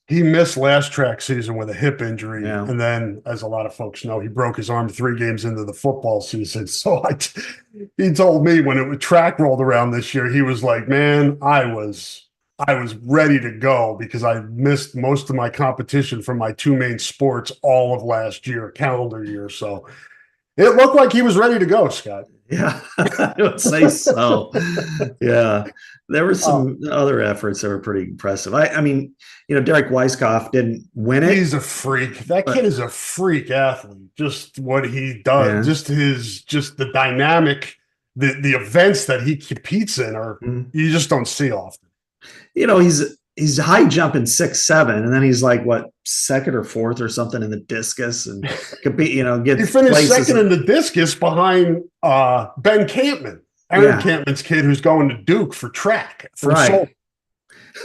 He missed last track season with a hip injury. Yeah. And then, as a lot of folks know, he broke his arm 3 games into the football season. So he told me when track rolled around this year, he was like, man, I was ready to go because I missed most of my competition from my 2 main sports all of last year, calendar year. So it looked like he was ready to go, Scott. Yeah, I would say so. Yeah, there were some other efforts that were pretty impressive. I mean, Derek Weisskopf didn't win it. He's a freak. That kid is a freak athlete. Just what he does, just the dynamic, the events that he competes in you just don't see often. He's high jumping 6'7", and then he's like what 2nd or 4th or something in the discus and compete. He finished 2nd in the discus behind Ben Campman, Aaron Campman's kid, who's going to Duke for track. Right.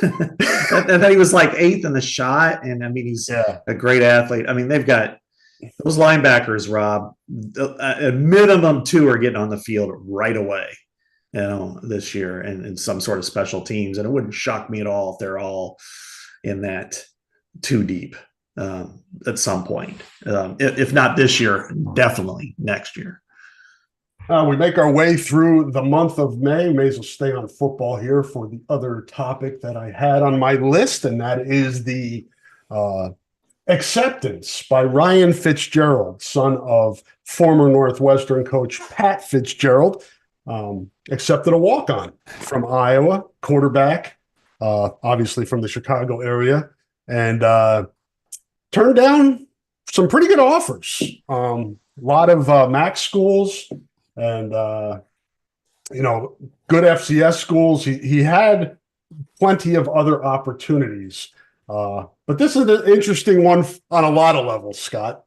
And then he was like 8th in the shot, and I mean he's a great athlete. I mean they've got Those linebackers, Rob, a minimum 2 are getting on the field right away, this year and in some sort of special teams. And it wouldn't shock me at all if they're all in that 2 deep at some point. If not this year, definitely next year. We make our way through the month of May. May as well stay on football here for the other topic that I had on my list, and that is the acceptance by Ryan Fitzgerald, son of former Northwestern coach Pat Fitzgerald, accepted a walk-on from Iowa, quarterback, obviously from the Chicago area, and turned down some pretty good offers. A lot of MAC schools and, good FCS schools. He had plenty of other opportunities. But this is an interesting one on a lot of levels, Scott.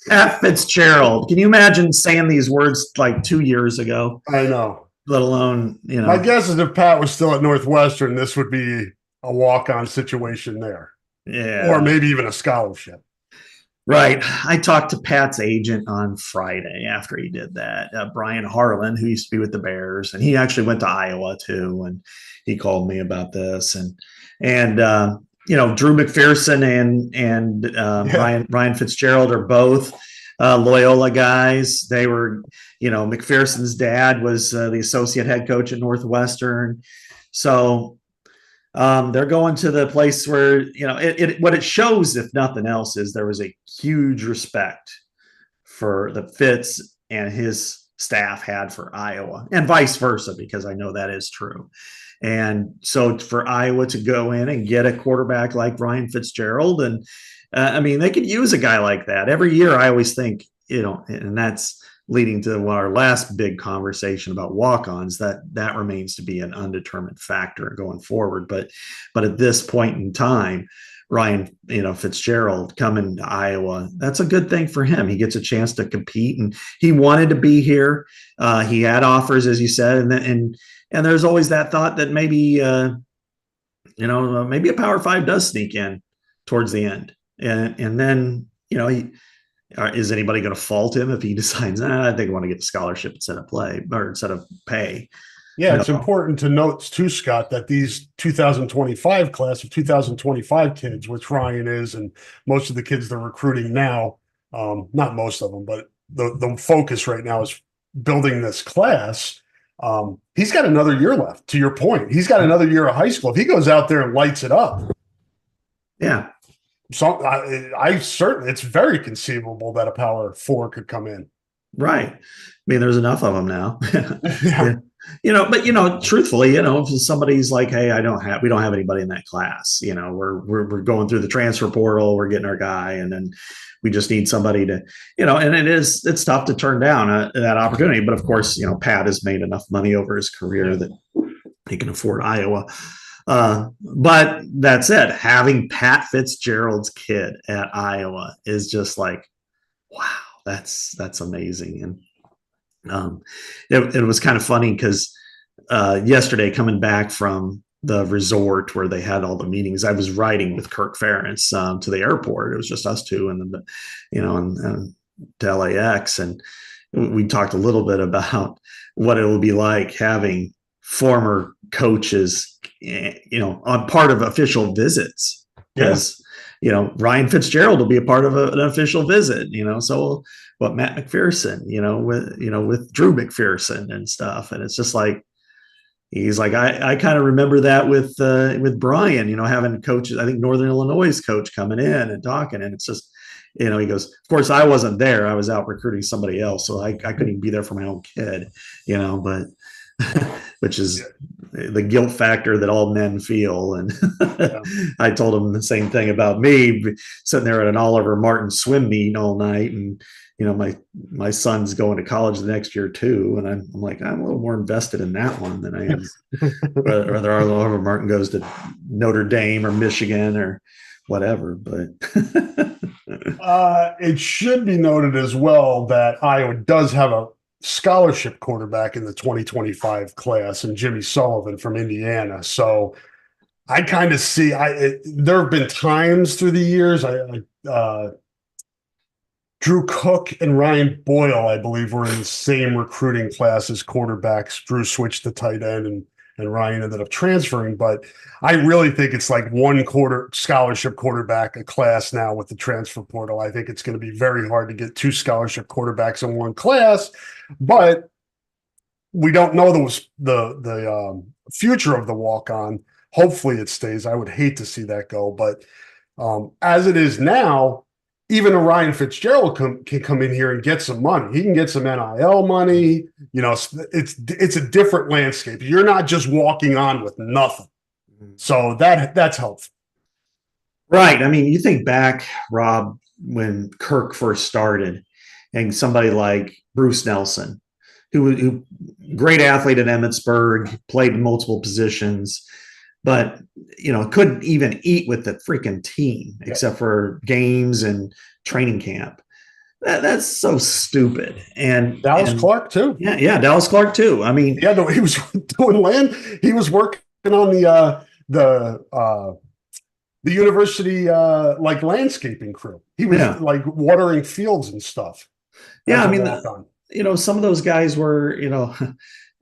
Pat Fitzgerald. Can you imagine saying these words like 2 years ago? I know. Let alone, My guess is if Pat was still at Northwestern, this would be a walk-on situation there. Yeah. Or maybe even a scholarship. Right. I talked to Pat's agent on Friday after he did that, Brian Harlan, who used to be with the Bears, and he actually went to Iowa too. And he called me about this, and Drew McPherson and Ryan Fitzgerald are both Loyola guys. They were, McPherson's dad was the associate head coach at Northwestern, so. They're going to the place where, what it shows, if nothing else, is there was a huge respect for the Fitz and his staff had for Iowa, and vice versa, because I know that is true. And so for Iowa to go in and get a quarterback like Ryan Fitzgerald, and they could use a guy like that every year. I always think, and that's leading to our last big conversation about walk-ons, that remains to be an undetermined factor going forward. But at this point in time, Ryan, Fitzgerald coming to Iowa, that's a good thing for him. He gets a chance to compete, and he wanted to be here. He had offers, as you said, and there's always that thought that maybe, maybe a Power 5 does sneak in towards the end, and then is anybody going to fault him if he decides, I think I want to get a scholarship instead of pay? Yeah, it's important to note too, Scott, that these 2025 class of 2025 kids, which Ryan is, and most of the kids they're recruiting now, not most of them, but the focus right now is building this class. He's got another year left, to your point. He's got another year of high school. If he goes out there and lights it up. Yeah. So I certainly, it's very conceivable that a Power 4 could come in. Right. There's enough of them now. Yeah. But truthfully, if somebody's like, hey, we don't have anybody in that class, we're going through the transfer portal, we're getting our guy, and then we just need somebody to, and it's tough to turn down that opportunity. But of course, Pat has made enough money over his career that he can afford Iowa. But that's it. Having Pat Fitzgerald's kid at Iowa is just like, wow, that's amazing. And it was kind of funny because yesterday, coming back from the resort where they had all the meetings, I was riding with Kirk Ferentz to the airport. It was just us two, and then to LAX, and we talked a little bit about what it will be like having former coaches, on part of official visits, because Ryan Fitzgerald will be a part of an official visit, so what Matt McPherson, with Drew McPherson and stuff. And it's just like, he's like, I kind of remember that with Brian, having coaches, I think Northern Illinois coach coming in and talking, and it's just, he goes, of course I wasn't there. I was out recruiting somebody else. So I couldn't even be there for my own kid, but which is the guilt factor that all men feel. And I told him the same thing about me sitting there at an Oliver Martin swim meet all night. And, my son's going to college the next year too. And I'm like, I'm a little more invested in that one than I am whether Oliver Martin goes to Notre Dame or Michigan or whatever. But it should be noted as well that Iowa does have a scholarship quarterback in the 2025 class, and Jimmy Sullivan from Indiana. So I kind of see, there have been times through the years, Drew Cook and Ryan Boyle, I believe, were in the same recruiting class as quarterbacks. Drew switched to tight end, and Ryan ended up transferring. But I really think it's like one quarter scholarship quarterback a class now with the transfer portal. I think it's going to be very hard to get two scholarship quarterbacks in one class, but we don't know the future of the walk on. Hopefully it stays. I would hate to see that go, but as it is now, even a Ryan Fitzgerald can come in here and get some money. He can get some NIL money. You know, it's a different landscape. You're not just walking on with nothing. So that's helpful. Right. I mean, you think back, Rob, when Kirk first started, and somebody like Bruce Nelson, who great athlete at Emmitsburg, played in multiple positions, but couldn't even eat with the freaking team except for games and training camp. That's so stupid. And Dallas Clark too. Yeah, Dallas Clark too. I mean, yeah, he was doing land. He was working on the university like landscaping crew. He was like watering fields and stuff. Yeah, I mean, some of those guys were,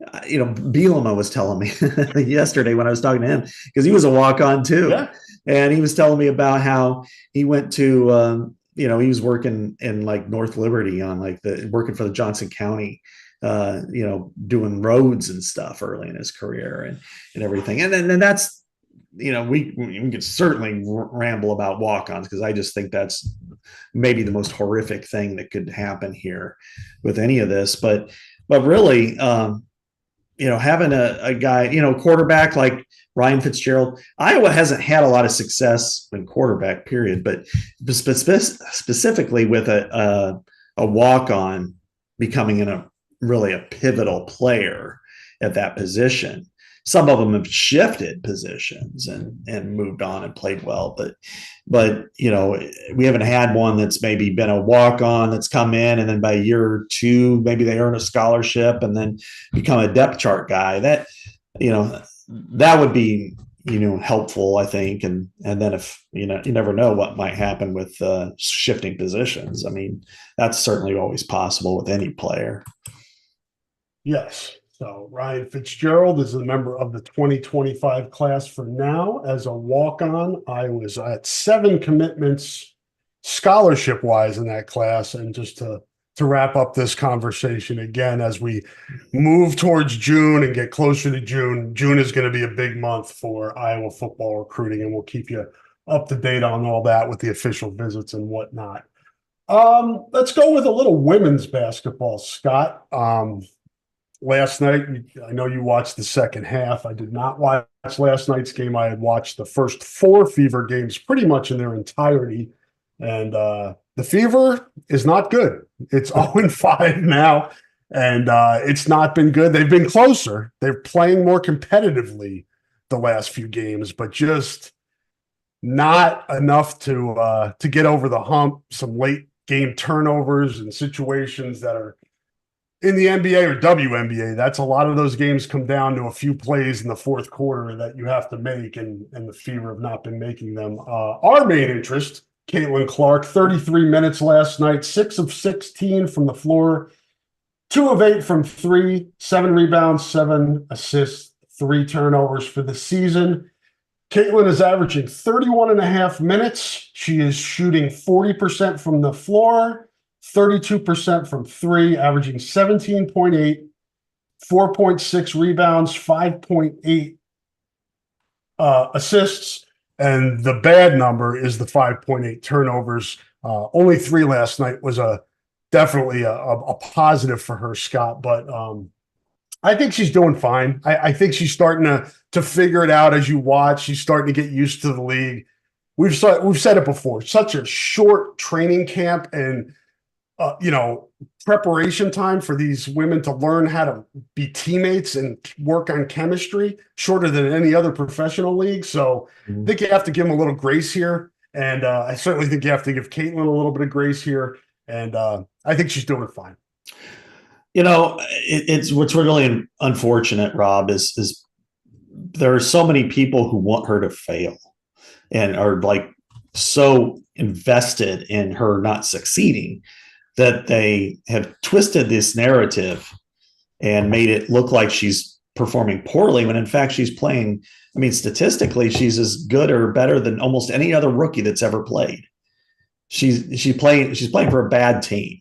Bielema was telling me yesterday when I was talking to him, because he was a walk-on too. Yeah. And he was telling me about how he went to, he was working in like North Liberty on working for the Johnson County, doing roads and stuff early in his career and everything. And then that's, we could certainly ramble about walk-ons, because I just think that's maybe the most horrific thing that could happen here with any of this. But really, having a guy, quarterback like Ryan Fitzgerald, Iowa hasn't had a lot of success in quarterback, period, but specifically with a walk-on becoming really a pivotal player at that position. Some of them have shifted positions and moved on and played well, but we haven't had one that's maybe been a walk-on that's come in, and then by year two, maybe they earn a scholarship and then become a depth chart guy. That would be helpful, I think. And then if you never know what might happen with shifting positions. I mean, that's certainly always possible with any player. Yes. So Ryan Fitzgerald is a member of the 2025 class for now as a walk-on. I was at 7 commitments scholarship-wise in that class. And just to wrap up this conversation again, as we move towards June and get closer to June, June is going to be a big month for Iowa football recruiting, and we'll keep you up to date on all that with the official visits and whatnot. Let's go with a little women's basketball, Scott. Last night, I know you watched the second half. I did not watch last night's game. I had watched the first 4 Fever games pretty much in their entirety. And the Fever is not good. It's 0-5 now, and it's not been good. They've been closer. They're playing more competitively the last few games, but just not enough to get over the hump. Some late game turnovers and situations that are in the NBA or WNBA, that's a lot of those games come down to a few plays in the fourth quarter that you have to make, and the Fever have not been making them. Our main interest, Caitlin Clark, 33 minutes last night, 6 of 16 from the floor, 2 of 8 from 3, 7 rebounds, 7 assists, 3 turnovers for the season. Caitlin is averaging 31 and a half minutes. She is shooting 40% from the floor, 32% from 3, averaging 17.8, 4.6 rebounds, 5.8 assists. And the bad number is the 5.8 turnovers. Only 3 last night was definitely a positive for her, Scott. But I think she's doing fine. I think she's starting to figure it out as you watch. She's starting to get used to the league. We've said it before. Such a short training camp and preparation time for these women to learn how to be teammates and work on chemistry, shorter than any other professional league. So I think you have to give them a little grace here. And I certainly think you have to give Caitlin a little bit of grace here. And I think she's doing fine. It's what's really unfortunate, Rob, is there are so many people who want her to fail and are like so invested in her not succeeding. that they have twisted this narrative and made it look like she's performing poorly when in fact she's playing. I mean, statistically, she's as good or better than almost any other rookie that's ever played. She's playing for a bad team.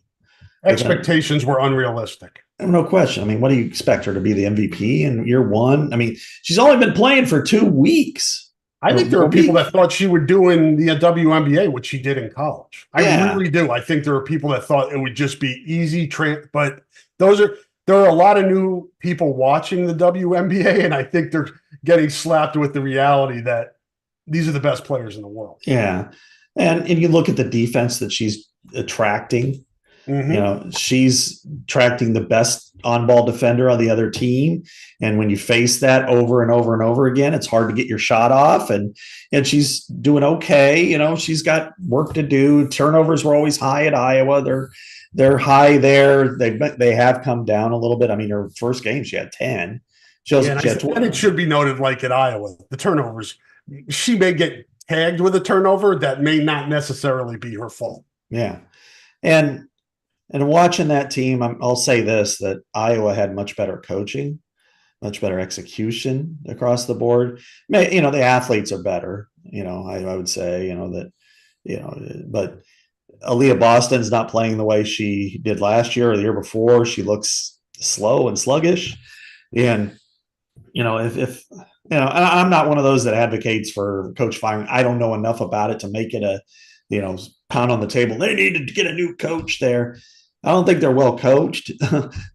Expectations were unrealistic. No question. I mean, what do you expect her to be, the MVP in year one? I mean, she's only been playing for 2 weeks. I think there were people that thought she would do in the WNBA what she did in college. I really do. I think there are people that thought it would just be easy, but there are a lot of new people watching the WNBA, and I think they're getting slapped with the reality that these are the best players in the world. Yeah. And you look at the defense that she's attracting. Mm-hmm. You know, she's attracting the best on-ball defender on the other team. And when you face that over and over and over again, it's hard to get your shot off. And she's doing okay. You know, she's got work to do. Turnovers were always high at Iowa. They're high there. They have come down a little bit. I mean, her first game, she had 10. And it should be noted, like at Iowa, the turnovers, she may get tagged with a turnover that may not necessarily be her fault. Yeah. And watching that team, I'll say this, that Iowa had much better coaching, much better execution across the board. You know, the athletes are better, you know, I would say, you know, that, you know, but Aaliyah Boston's not playing the way she did last year or the year before. She looks slow and sluggish. And, you know, if you know, I'm not one of those that advocates for coach firing. I don't know enough about it to make it a, you know, pound on the table. They need to get a new coach there. I don't think they're well coached,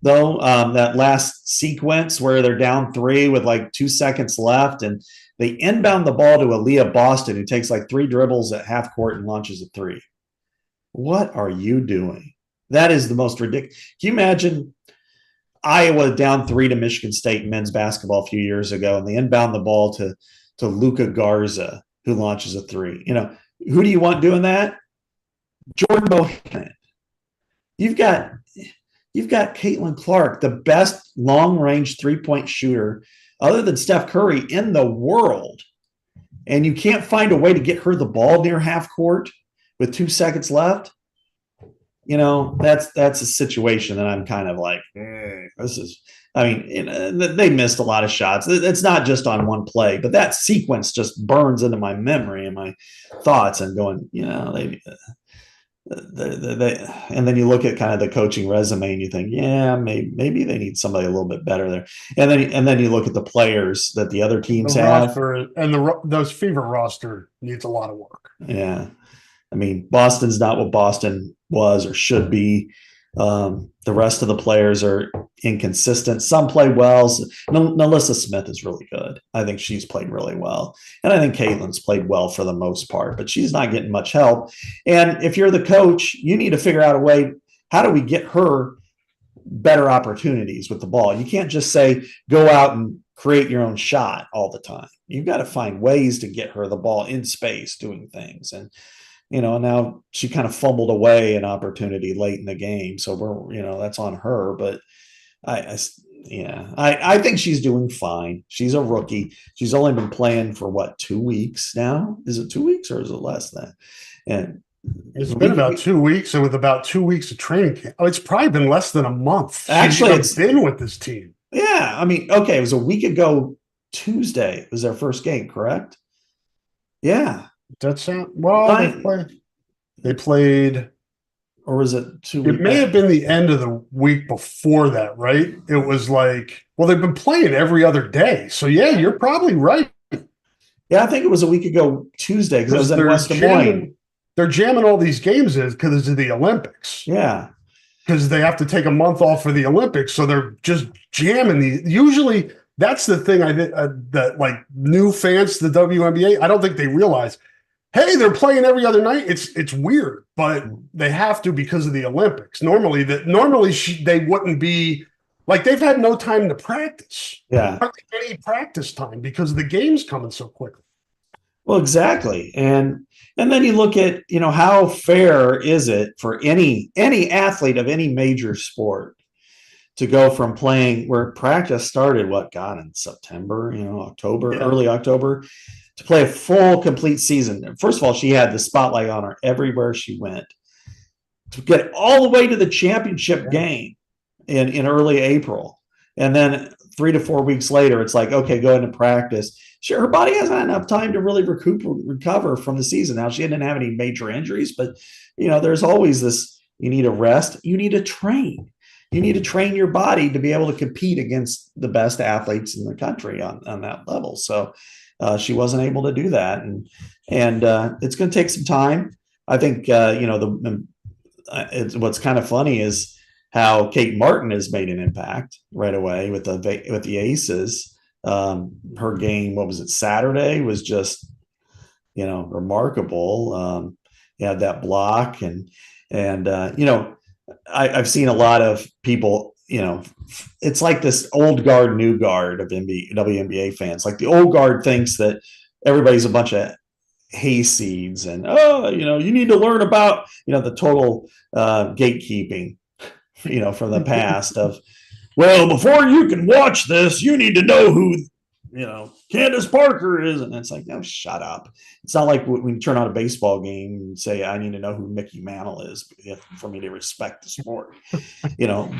though. That last sequence where they're down 3 with like 2 seconds left, and they inbound the ball to Aaliyah Boston, who takes like 3 dribbles at half court and launches a 3. What are you doing? That is the most ridiculous. Can you imagine Iowa down 3 to Michigan State men's basketball a few years ago, and they inbound the ball to Luka Garza, who launches a 3? You know, who do you want doing that? Jordan Bohannon. You've got Caitlin Clark, the best long-range three-point shooter other than Steph Curry in the world, and you can't find a way to get her the ball near half court with 2 seconds left. You know, that's a situation that I'm kind of like, this is. I mean, they missed a lot of shots. It's not just on one play, but that sequence just burns into my memory and my thoughts. And going, you know, they and then you look at kind of the coaching resume and you think, yeah, maybe they need somebody a little bit better there. And then you look at the players that the other teams have, and those Fever roster needs a lot of work. Yeah, I mean, Boston's not what Boston was or should be. The rest of the players are inconsistent. Some play well. Nalissa Smith is really good. I think she's played really well. And I think Caitlin's played well for the most part, but she's not getting much help. And if you're the coach, you need to figure out a way, how do we get her better opportunities with the ball? You can't just say, go out and create your own shot all the time. You've got to find ways to get her the ball in space doing things. And you know, now she kind of fumbled away an opportunity late in the game. So that's on her. But I think she's doing fine. She's a rookie. She's only been playing for 2 weeks now. Is it 2 weeks or is it less than that? And it's been about 2 weeks, and with about 2 weeks of training camp. Oh, it's probably been less than a month. Actually, it's been with this team. Yeah. I mean, okay. It was a week ago Tuesday. It was their first game, correct? Yeah. That's they played, or was it 2 weeks? It may have been the end of the week before that, right? It was like, well, they've been playing every other day. So yeah, you're probably right. Yeah, I think it was a week ago Tuesday because it was in West Des Moines. They're jamming all these games in because of the Olympics. Yeah. Because they have to take a month off for the Olympics. So they're just jamming these. Usually that's the thing that like new fans to the WNBA, I don't think they realize. Hey, they're playing every other night. It's weird, but they have to because of the Olympics. Normally they wouldn't be, like, they've had no time to practice. Yeah, hardly any practice time because the game's coming so quickly. Well, exactly, and then you look at how fair is it for any athlete of any major sport to go from playing where practice started in September, October, early October, to play a full, complete season. First of all, she had the spotlight on her everywhere she went. to get all the way to the championship game in early April. And then 3 to 4 weeks later, it's like, okay, go into practice. Sure, her body hasn't had enough time to really recover from the season. Now, she didn't have any major injuries, but, there's always this, you need to rest. You need to train. You need to train your body to be able to compete against the best athletes in the country on that level. So she wasn't able to do that. And it's going to take some time. I think, what's kind of funny is how Kate Martin has made an impact right away with the Aces. Her game, what was it, Saturday, was just, remarkable. You had that block and I've seen a lot of people, it's like this old guard, new guard of WNBA fans. Like the old guard thinks that everybody's a bunch of hayseeds and, you need to learn about, the total gatekeeping, from the past of, well, before you can watch this, you need to know who, Candace Parker is. And it's like, no, shut up. It's not like when you turn on a baseball game and say, I need to know who Mickey Mantle is for me to respect the sport,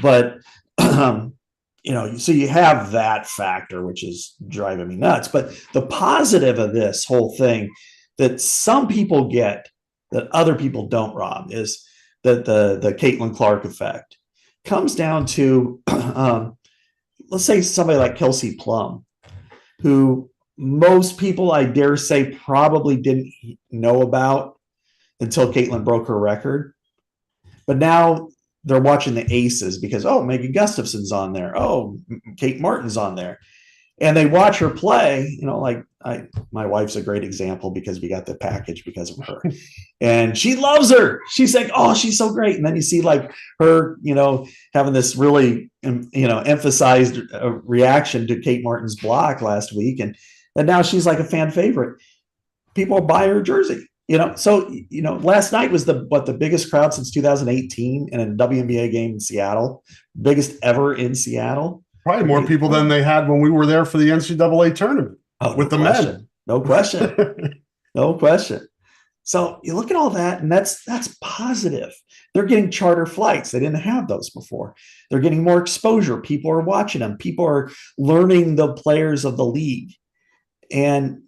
but, so you have that factor, which is driving me nuts. But the positive of this whole thing that some people get that other people don't, Rob, is that the Caitlin Clark effect comes down to, let's say somebody like Kelsey Plum, who most people, I dare say, probably didn't know about until Caitlin broke her record. But now they're watching the Aces because, Megan Gustafson's on there. Oh, Kate Martin's on there. And they watch her play, my wife's a great example because we got the package because of her. And she loves her. She's like, oh, she's so great. And then you see like her, having this really, emphasized reaction to Kate Martin's block last week. And now she's like a fan favorite. People buy her jersey, So, last night was the biggest crowd since 2018 in a WNBA game in Seattle, biggest ever in Seattle. Probably more people than they had when we were there for the NCAA tournament with the men. No question. No question. So you look at all that, and that's positive. They're getting charter flights. They didn't have those before. They're getting more exposure. People are watching them. People are learning the players of the league. And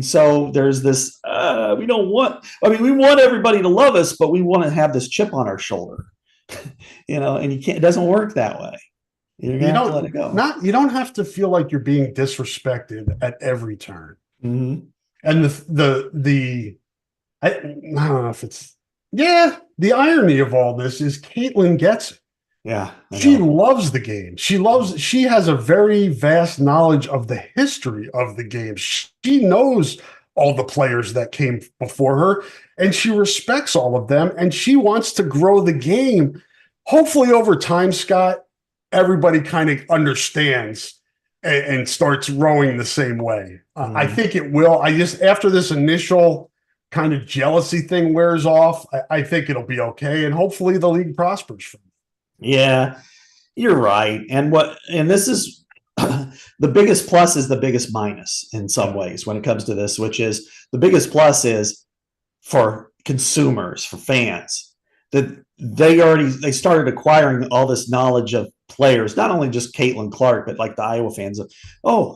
so there's this, we want everybody to love us, but we want to have this chip on our shoulder, and it doesn't work that way. You don't let it go. You don't have to feel like you're being disrespected at every turn. Mm-hmm. And I don't know if it's, the irony of all this is Caitlin gets it. Yeah. She loves the game. She has a very vast knowledge of the history of the game. She knows all the players that came before her, and she respects all of them, and she wants to grow the game. Hopefully over time, Scott, everybody kind of understands and starts rowing the same way. I think it will. After this initial kind of jealousy thing wears off, I think it'll be okay. And hopefully the league prospers from it. Yeah, you're right. And this is the biggest plus is the biggest minus in some ways when it comes to this, which is the biggest plus is for consumers, for fans, that they started acquiring all this knowledge of players, not only just Caitlin Clark, but like the Iowa fans of,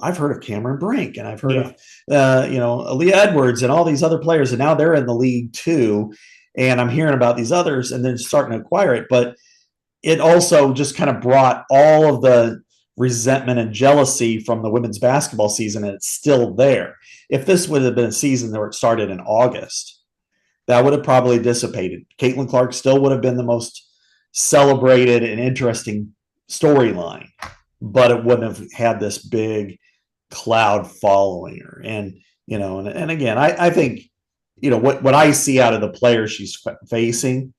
I've heard of Cameron Brink and I've heard of, Aaliyah Edwards and all these other players. And now they're in the league too. And I'm hearing about these others and then starting to acquire it. But it also just kind of brought all of the resentment and jealousy from the women's basketball season. And it's still there. If this would have been a season that started in August, that would have probably dissipated. Caitlin Clark still would have been the most celebrated and interesting storyline, but it wouldn't have had this big cloud following her. And, and again, I think, what I see out of the players she's facing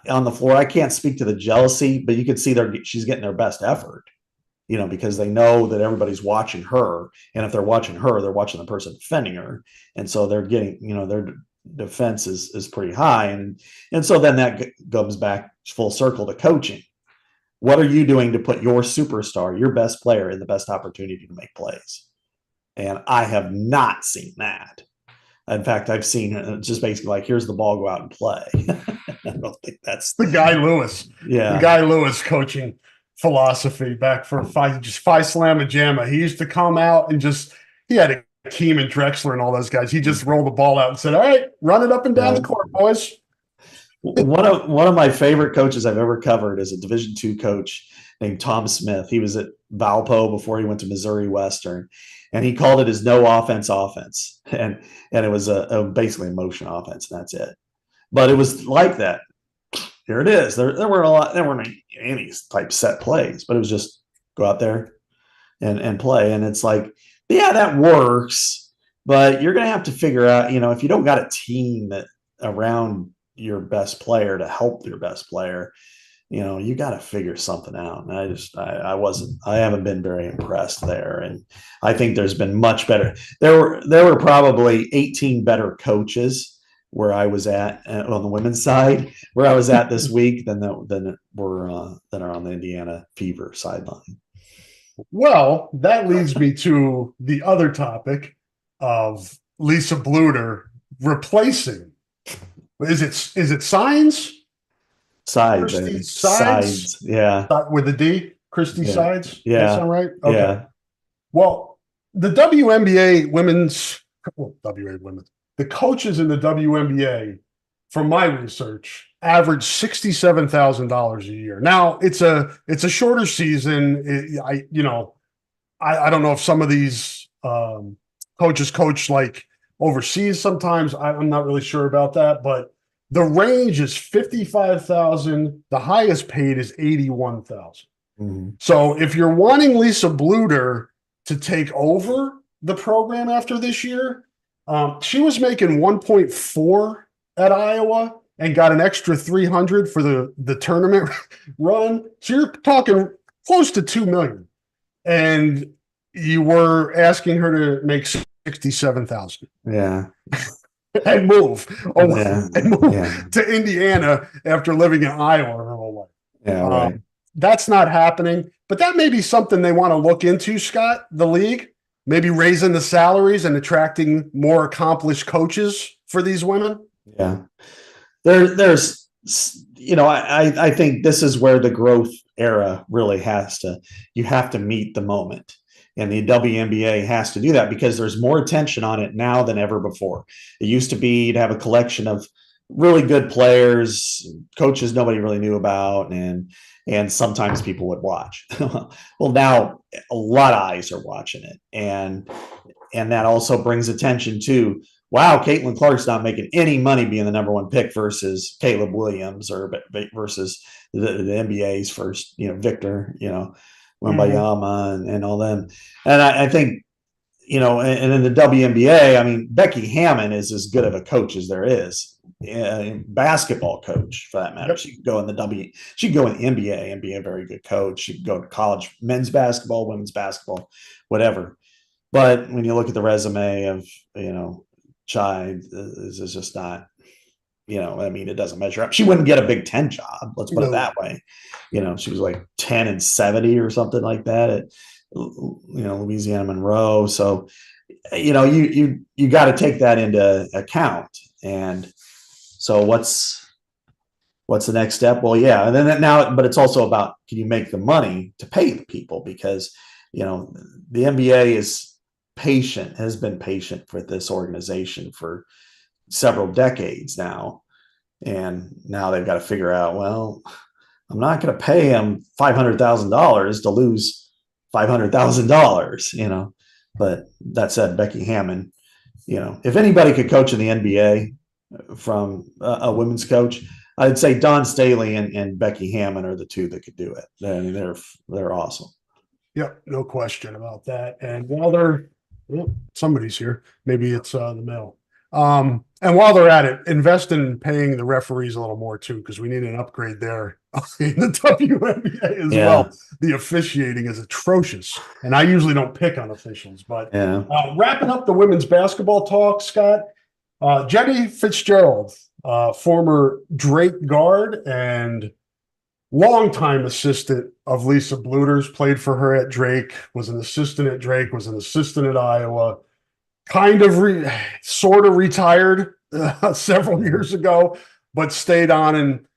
on the floor, I can't speak to the jealousy, but you can see she's getting their best effort, because they know that everybody's watching her. And if they're watching her, they're watching the person defending her. And so they're getting, their defense is pretty high. And so then that comes back full circle to coaching. What are you doing to put your superstar, your best player, in the best opportunity to make plays? And I have not seen that. In fact, I've seen just basically like, here's the ball, go out and play. I don't think that's the Guy Lewis. Yeah. The Guy Lewis coaching philosophy back for Phi Slamma Jamma. He used to come out and he had Akeem and Drexler and all those guys. He just rolled the ball out and said, all right, run it up and down the court, boys. One of my favorite coaches I've ever covered is a Division II coach named Tom Smith. He was at Valpo before he went to Missouri Western, and he called it his no offense, and it was basically a motion offense, and that's it. But it was like that. Here it is. There weren't any type set plays, but it was just go out there and play. And it's like, yeah, that works, but you're going to have to figure out, if you don't got a team that around your best player to help your best player, you got to figure something out. And I haven't been very impressed there. And I think there's been much better. There were probably 18 better coaches where I was at on the women's side, where I was at this week than are on the Indiana Fever sideline. Well, that leads me to the other topic of Lisa Bluder replacing. Is it Signs? Sides. Yeah. With a D? Christy Sides? Yeah. That sound right? Okay. Yeah. Well, the WNBA women's, the coaches in the WNBA, from my research, average $67,000 a year. Now it's a shorter season. I don't know if some of these coaches coach like overseas sometimes. I'm not really sure about that, but the range is 55,000. The highest paid is 81,000. Mm-hmm. So if you're wanting Lisa Bluder to take over the program after this year, she was making 1.4 at Iowa and got an extra 300 for the tournament run. So you're talking close to 2 million. And you were asking her to make 67,000. Yeah. and move Yeah. to Indiana after living in Iowa her whole life. Yeah, right. That's not happening, but that may be something they want to look into, Scott, the league, maybe raising the salaries and attracting more accomplished coaches for these women. Yeah. There's, I think this is where the growth era really you have to meet the moment. And the WNBA has to do that because there's more attention on it now than ever before. It used to be you'd have a collection of really good players, coaches nobody really knew about, and sometimes people would watch. Well, now a lot of eyes are watching it. And that also brings attention to, wow, Caitlin Clark's not making any money being the number one pick versus Caleb Williams or versus the NBA's first, Victor, Wembayama and all them. And I think, and in the WNBA, I mean, Becky Hammon is as good of a coach as there is. Basketball coach, for that matter. Yep. She could go in the NBA and be a very good coach. She could go to college, men's basketball, women's basketball, whatever. But when you look at the resume of, Chai, this is just not, it doesn't measure up. She wouldn't get a Big Ten job. Let's put it that way. She was like 10-70 or something like that at, Louisiana Monroe. So, you got to take that into account. And so what's the next step? Well, yeah. And then but it's also about, can you make the money to pay the people? Because, the NBA has been patient for this organization for several decades now. And now they've got to figure out, well, I'm not going to pay him $500,000 to lose $500,000, but that said, Becky Hammon, if anybody could coach in the NBA from a women's coach, I'd say Dawn Staley and Becky Hammon are the two that could do it. I mean, they're awesome. Yep. No question about that. And somebody's here. Maybe it's the mail. And while they're at it, invest in paying the referees a little more too, because we need an upgrade there in the WNBA as well. The officiating is atrocious, and I usually don't pick on officials. But wrapping up the women's basketball talk, Scott, Jenny Fitzgerald, former Drake guard and longtime assistant of Lisa Bluder's, played for her at Drake, was an assistant at Drake, was an assistant at Iowa. Kind of sort of retired several years ago. but stayed on in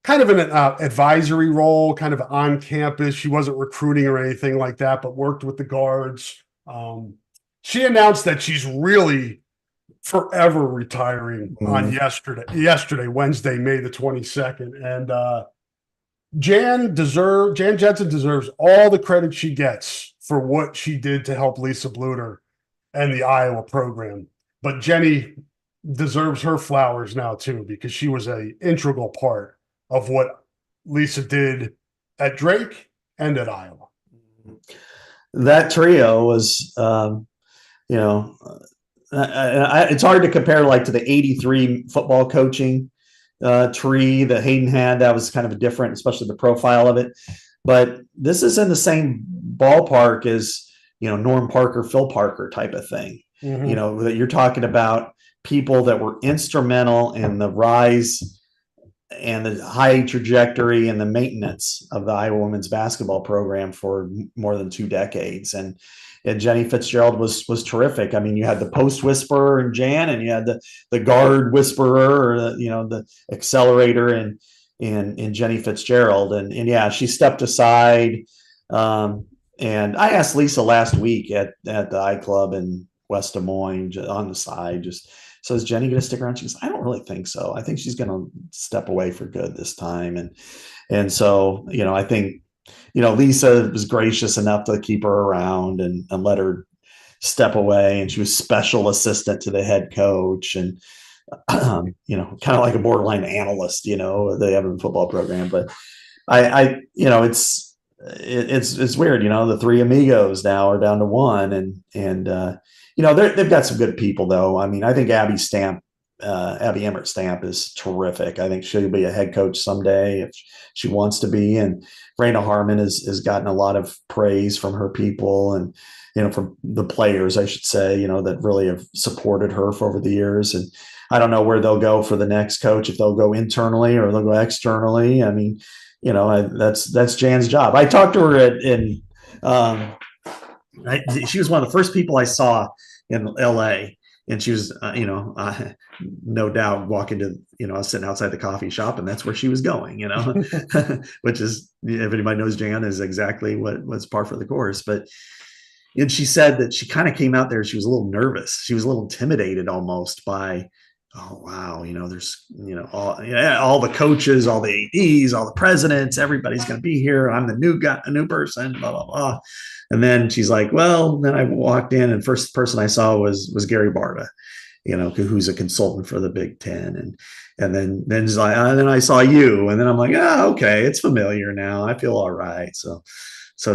kind of an advisory role, kind of on campus. She wasn't recruiting or anything like that, but worked with the guards. She announced that she's really forever retiring on yesterday, Wednesday, May the 22nd. And Jan Jensen deserves all the credit she gets for what she did to help Lisa Bluter and the Iowa program. But Jenny deserves her flowers now too, because she was an integral part of what Lisa did at Drake and at Iowa. That trio was, it's hard to compare like to the 83 football coaching tree that Hayden had. That was kind of a different, especially the profile of it. But this is in the same ballpark as, Norm Parker, Phil Parker type of thing. Mm-hmm. That you're talking about people that were instrumental in the rise and the high trajectory and the maintenance of the Iowa women's basketball program for more than 2 decades. And Jenny Fitzgerald was terrific. I mean, you had the post whisperer in Jan, and you had the guard whisperer, or the accelerator in Jenny Fitzgerald. And yeah, she stepped aside. And I asked Lisa last week at the I Club in West Des Moines on the side, so is Jenny going to stick around? She goes, I don't really think so. I think she's going to step away for good this time. And so, I think, Lisa was gracious enough to keep her around and let her step away. And she was special assistant to the head coach and, kind of like a borderline analyst, they have in the football program. But it's weird, the 3 amigos now are down to 1, and they've got some good people though. I mean, I think Abby Emmert Stamp is terrific. I think she'll be a head coach someday if she wants to be. And Raina Harmon has gotten a lot of praise from her people and, from the players, I should say, that really have supported her for over the years. And I don't know where they'll go for the next coach, if they'll go internally or they'll go externally. I mean, that's Jan's job. I talked to her she was one of the first people I saw in LA, and she was, no doubt walking to, I was sitting outside the coffee shop, and that's where she was going, which is, if anybody knows Jan, is exactly what's par for the course. And she said that she kind of came out there, she was a little nervous. She was a little intimidated almost by, oh, wow, there's, all the coaches, all the ADs, all the presidents, everybody's going to be here. I'm the new guy, a new person, blah, blah, blah. And then she's like, well, then I walked in, and first person I saw was Gary Barta, who's a consultant for the Big Ten. And then she's like, then I saw you. And then I'm like, okay, it's familiar now. I feel all right. So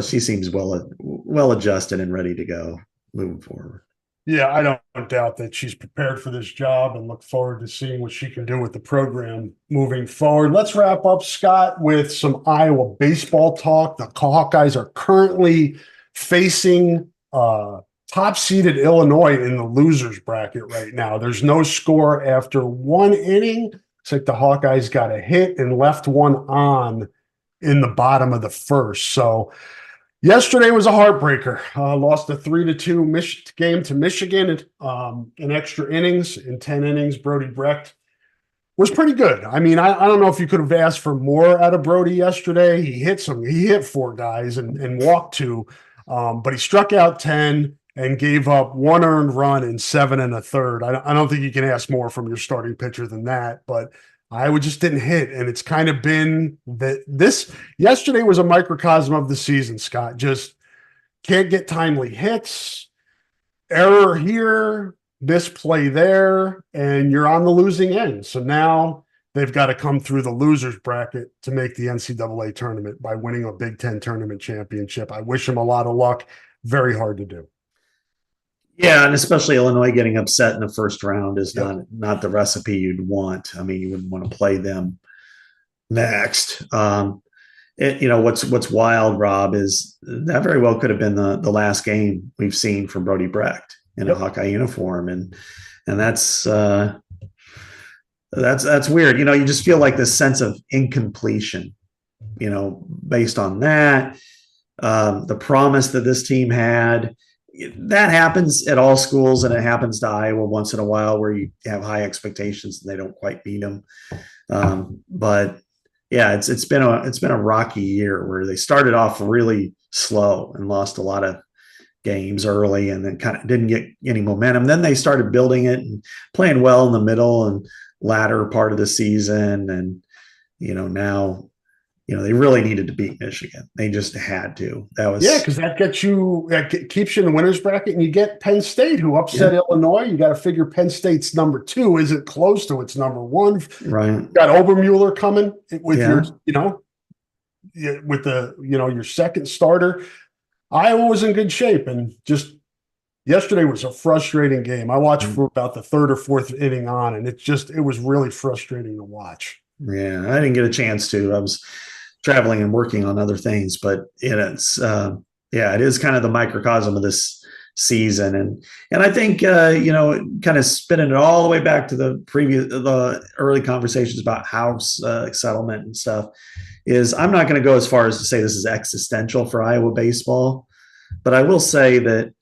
she seems well adjusted and ready to go moving forward. Yeah, I don't doubt that she's prepared for this job, and look forward to seeing what she can do with the program moving forward. Let's wrap up, Scott, with some Iowa baseball talk. The Hawkeyes are currently facing top-seeded Illinois in the losers bracket right now. There's no score after 1 inning. It's like the Hawkeyes got a hit and left one on in the bottom of the first. So yesterday was a heartbreaker. Lost a 3-2 game to Michigan in extra innings. In 10 innings, Brody Brecht was pretty good. I mean, I don't know if you could have asked for more out of Brody yesterday. He hit 4 guys and walked 2, but he struck out 10 and gave up 1 earned run in 7 1/3. I don't think you can ask more from your starting pitcher than that, but Iowa just didn't hit, and it's kind of been that this yesterday was a microcosm of the season, Scott. Just can't get timely hits, error here, misplay there, and you're on the losing end. So now they've got to come through the losers bracket to make the NCAA tournament by winning a Big Ten tournament championship. I wish them a lot of luck. Very hard to do. Yeah, and especially Illinois getting upset in the first round is not the recipe you'd want. I mean, you wouldn't want to play them next. What's wild, Rob, is that very well could have been the last game we've seen from Brody Brecht in a Hawkeye uniform, and that's weird. You just feel like this sense of incompletion. Based on that, the promise that this team had. that happens at all schools, and it happens to Iowa once in a while where you have high expectations and they don't quite meet them. But yeah, it's been a rocky year where they started off really slow and lost a lot of games early, and then kind of didn't get any momentum. Then they started building it and playing well in the middle and latter part of the season, and now they really needed to beat Michigan. They just had to. That was because that keeps you in the winners bracket, and you get Penn State, who upset Illinois. You got to figure Penn State's number 2 isn't close to its number 1. Right. You got Obermuller coming with your second starter. Iowa was in good shape, and just yesterday was a frustrating game. I watched for about the 3rd or 4th inning on, and it was really frustrating to watch. Yeah, I didn't get a chance to. I was traveling and working on other things, but it is kind of the microcosm of this season, and I think kind of spinning it all the way back to the early conversations about house settlement and stuff. Is I'm not going to go as far as to say this is existential for Iowa baseball, but I will say that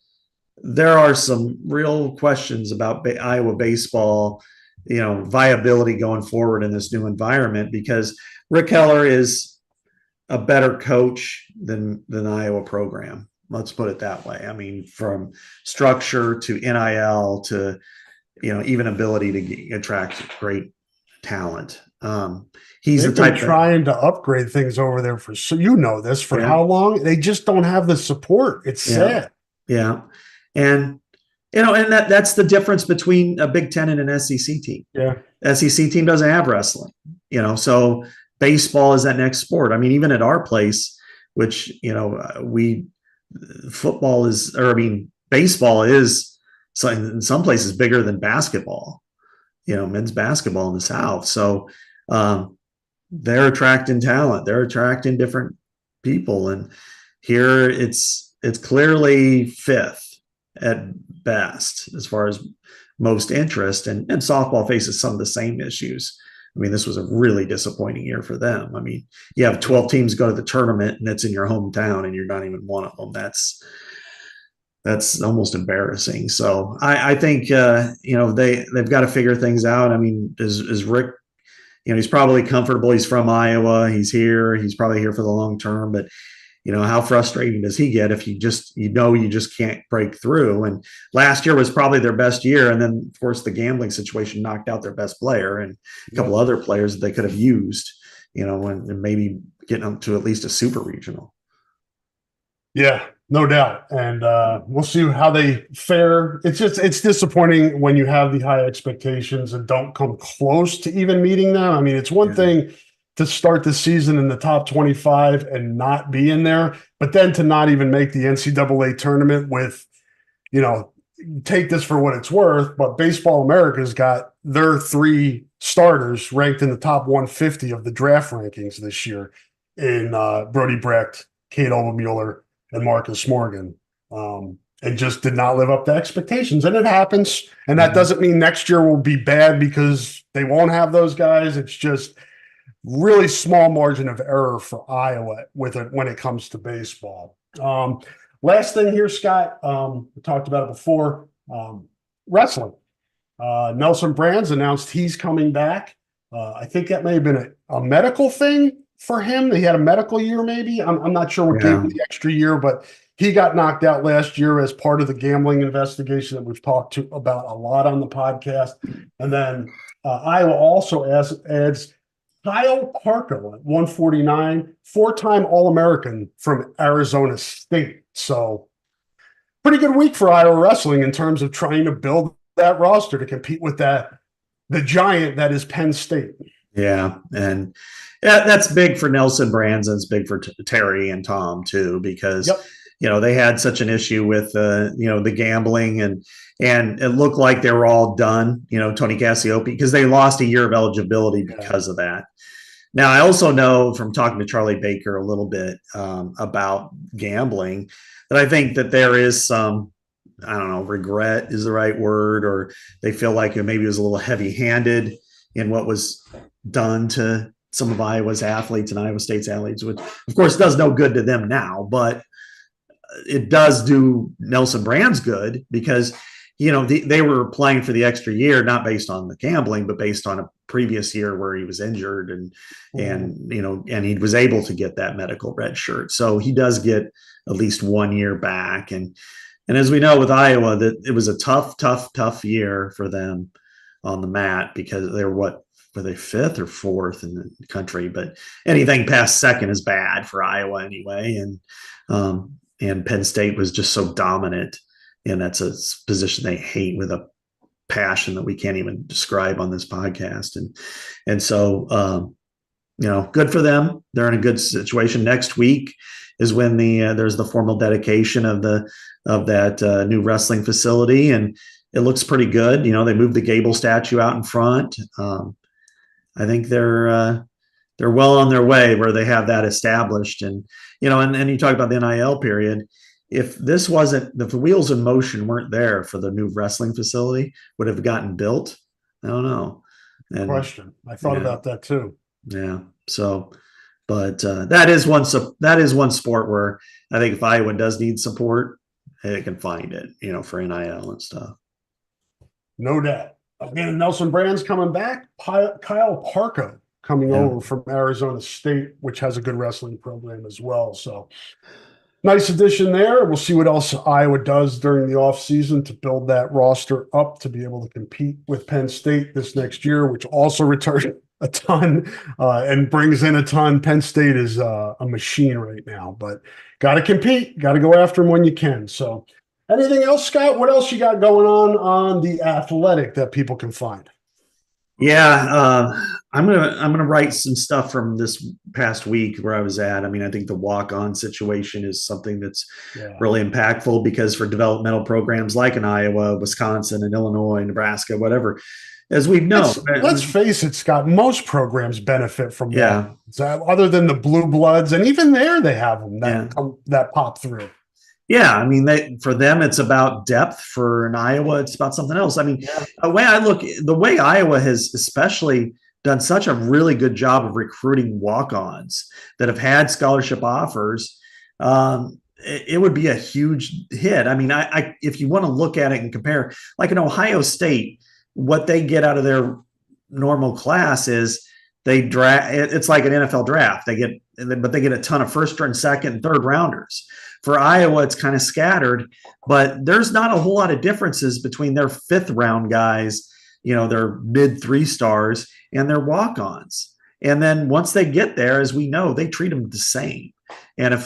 there are some real questions about Iowa baseball, viability going forward in this new environment, because Rick Heller is a better coach than the Iowa program. Let's put it that way. I mean, from structure to NIL to, even ability to attract great talent. He's They've been trying to upgrade things over there for how long? They just don't have the support. It's sad. Yeah. And that's the difference between a Big Ten and an SEC team. Yeah. SEC team doesn't have wrestling, so baseball is that next sport. I mean, even at our place, which, baseball is in some places bigger than basketball, men's basketball in the South. So, they're attracting talent. They're attracting different people. And here it's clearly 5th at best as far as most interest. And softball faces some of the same issues. I mean, this was a really disappointing year for them. I mean, you have 12 teams go to the tournament and it's in your hometown and you're not even one of them. That's almost embarrassing. So I think, they've got to figure things out. I mean, is Rick, he's probably comfortable. He's from Iowa. He's here. He's probably here for the long term. But, how frustrating does he get if you just can't break through? And last year was probably their best year. And then, of course, the gambling situation knocked out their best player and a couple other players that they could have used, and maybe getting them to at least a super regional. Yeah, no doubt. And we'll see how they fare. It's disappointing when you have the high expectations and don't come close to even meeting them. I mean, it's one thing to start the season in the top 25 and not be in there, but then to not even make the NCAA tournament with, take this for what it's worth, but Baseball America's got their 3 starters ranked in the top 150 of the draft rankings this year in Brody Brecht, Kate Obermuller, and Marcus Morgan, and just did not live up to expectations. And it happens. And that doesn't mean next year will be bad because they won't have those guys. It's just really small margin of error for Iowa with it when it comes to baseball. Last thing here, Scott, we talked about it before, wrestling. Nelson Brands announced he's coming back. I think that may have been a medical thing for him. He had a medical year, maybe. I'm not sure what gave him the extra year, but he got knocked out last year as part of the gambling investigation that we've talked about a lot on the podcast. And then Iowa also adds Kyle Parker at 149, 4-time All-American from Arizona State. So pretty good week for Iowa wrestling in terms of trying to build that roster to compete with the giant that is Penn State. Yeah. And that's big for Nelson Brands, and it's big for Terry and Tom too, because they had such an issue with the gambling, and it looked like they were all done, Tony Cassiope, because they lost a year of eligibility because of that. Now, I also know from talking to Charlie Baker a little bit about gambling that I think that there is some, I don't know, regret is the right word, or they feel like maybe it was a little heavy-handed in what was done to some of Iowa's athletes and Iowa State's athletes, which of course does no good to them now, but it does do Nelson Brands good because, they were playing for the extra year, not based on the gambling, but based on a previous year where he was injured and he was able to get that medical red shirt. So he does get at least 1 year back. And as we know with Iowa, that it was a tough year for them on the mat because they were they fifth or fourth in the country, but anything past second is bad for Iowa anyway. And Penn State was just so dominant, and that's a position they hate with a passion that we can't even describe on this podcast. And so, good for them. They're in a good situation. Next week is when there's the formal dedication of that new wrestling facility, and it looks pretty good. They moved the Gable statue out in front. I think they're well on their way where they have that established. And and you talk about the NIL period. If the wheels in motion weren't there for the new wrestling facility, would have gotten built? I don't know. Question. I thought about that too. Yeah. So, but that is one sport where I think if Iowa does need support, they can find it, for NIL and stuff. No doubt. Again, Nelson Brands coming back. Kyle Parker coming over from Arizona State, which has a good wrestling program as well. So nice addition there. We'll see what else Iowa does during the offseason to build that roster up to be able to compete with Penn State this next year, which also returns a ton and brings in a ton. Penn State is a machine right now, but got to compete, got to go after them when you can. So anything else, Scott? What else you got going on the Athletic that people can find? Yeah, I'm gonna write some stuff from this past week where I was at. I mean, I think the walk-on situation is something that's really impactful because for developmental programs like in Iowa, Wisconsin, and Illinois, Nebraska, whatever, as we've known, let's face it, Scott, most programs benefit from walk-ons, other than the blue bloods, and even there they have them that pop through. Yeah, I mean, for them, it's about depth. For in Iowa, it's about something else. I mean, the way Iowa has especially done such a really good job of recruiting walk-ons that have had scholarship offers, it would be a huge hit. I mean, if you want to look at it and compare, like in Ohio State, what they get out of their normal class is they draft. It's like an NFL draft. They get a ton of first and second and third rounders. For Iowa, it's kind of scattered, but there's not a whole lot of differences between their fifth round guys, their mid 3 stars, and their walk-ons. And then once they get there, as we know, they treat them the same. And if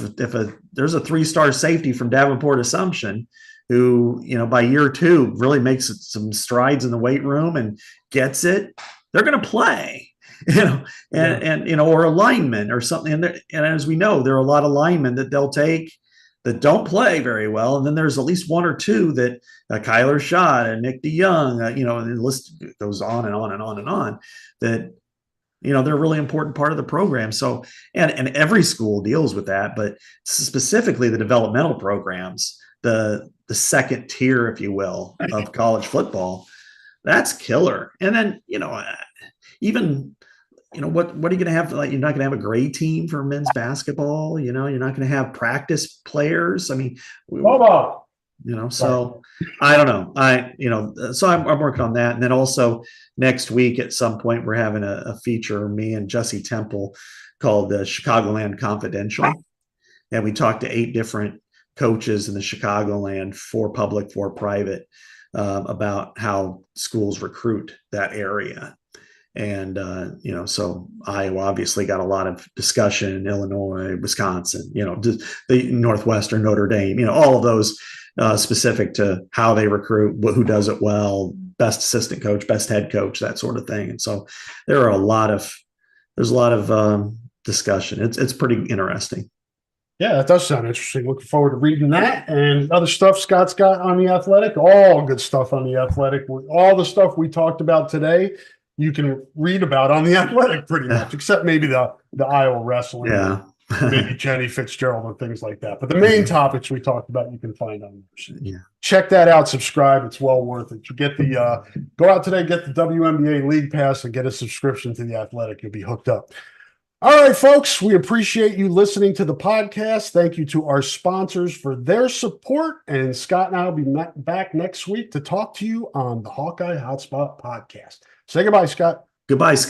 there's a 3-star safety from Davenport Assumption who, by year 2 really makes some strides in the weight room and gets it, they're going to play. Or a lineman or something. And as we know, there are a lot of linemen that they'll take that don't play very well. And then there's at least 1 or 2 that Kyler Schott and Nick DeYoung, and the list goes on and on and on and on, that, they're a really important part of the program. So, and every school deals with that, but specifically the developmental programs, the second tier, if you will, of college football, that's killer. And then, even, what are you going to have? Like, you're not going to have a grade team for men's basketball. You're not going to have practice players. I mean, so I don't know. So I'm working on that. And then also next week at some point, we're having a feature, me and Jesse Temple, called the Chicagoland Confidential. And we talked to 8 different coaches in the Chicagoland, 4 public, 4 private, about how schools recruit that area. And, so Iowa obviously got a lot of discussion in Illinois, Wisconsin, the Northwestern, Notre Dame, all of those specific to how they recruit, who does it well, best assistant coach, best head coach, that sort of thing. And so there's a lot of discussion. It's pretty interesting. Yeah, that does sound interesting. Looking forward to reading that and other stuff Scott's got on the Athletic. All good stuff on the Athletic. All the stuff we talked about today, you can read about on the Athletic pretty much, except maybe the Iowa wrestling, maybe Jenny Fitzgerald and things like that. But the main topics we talked about, you can find on there. Yeah. Check that out. Subscribe. It's well worth it. You get the go out today, get the WNBA League Pass, and get a subscription to the Athletic. You'll be hooked up. All right, folks, we appreciate you listening to the podcast. Thank you to our sponsors for their support. And Scott and I will be back next week to talk to you on the Hawkeye Hotspot podcast. Say goodbye, Scott. Goodbye, Scott.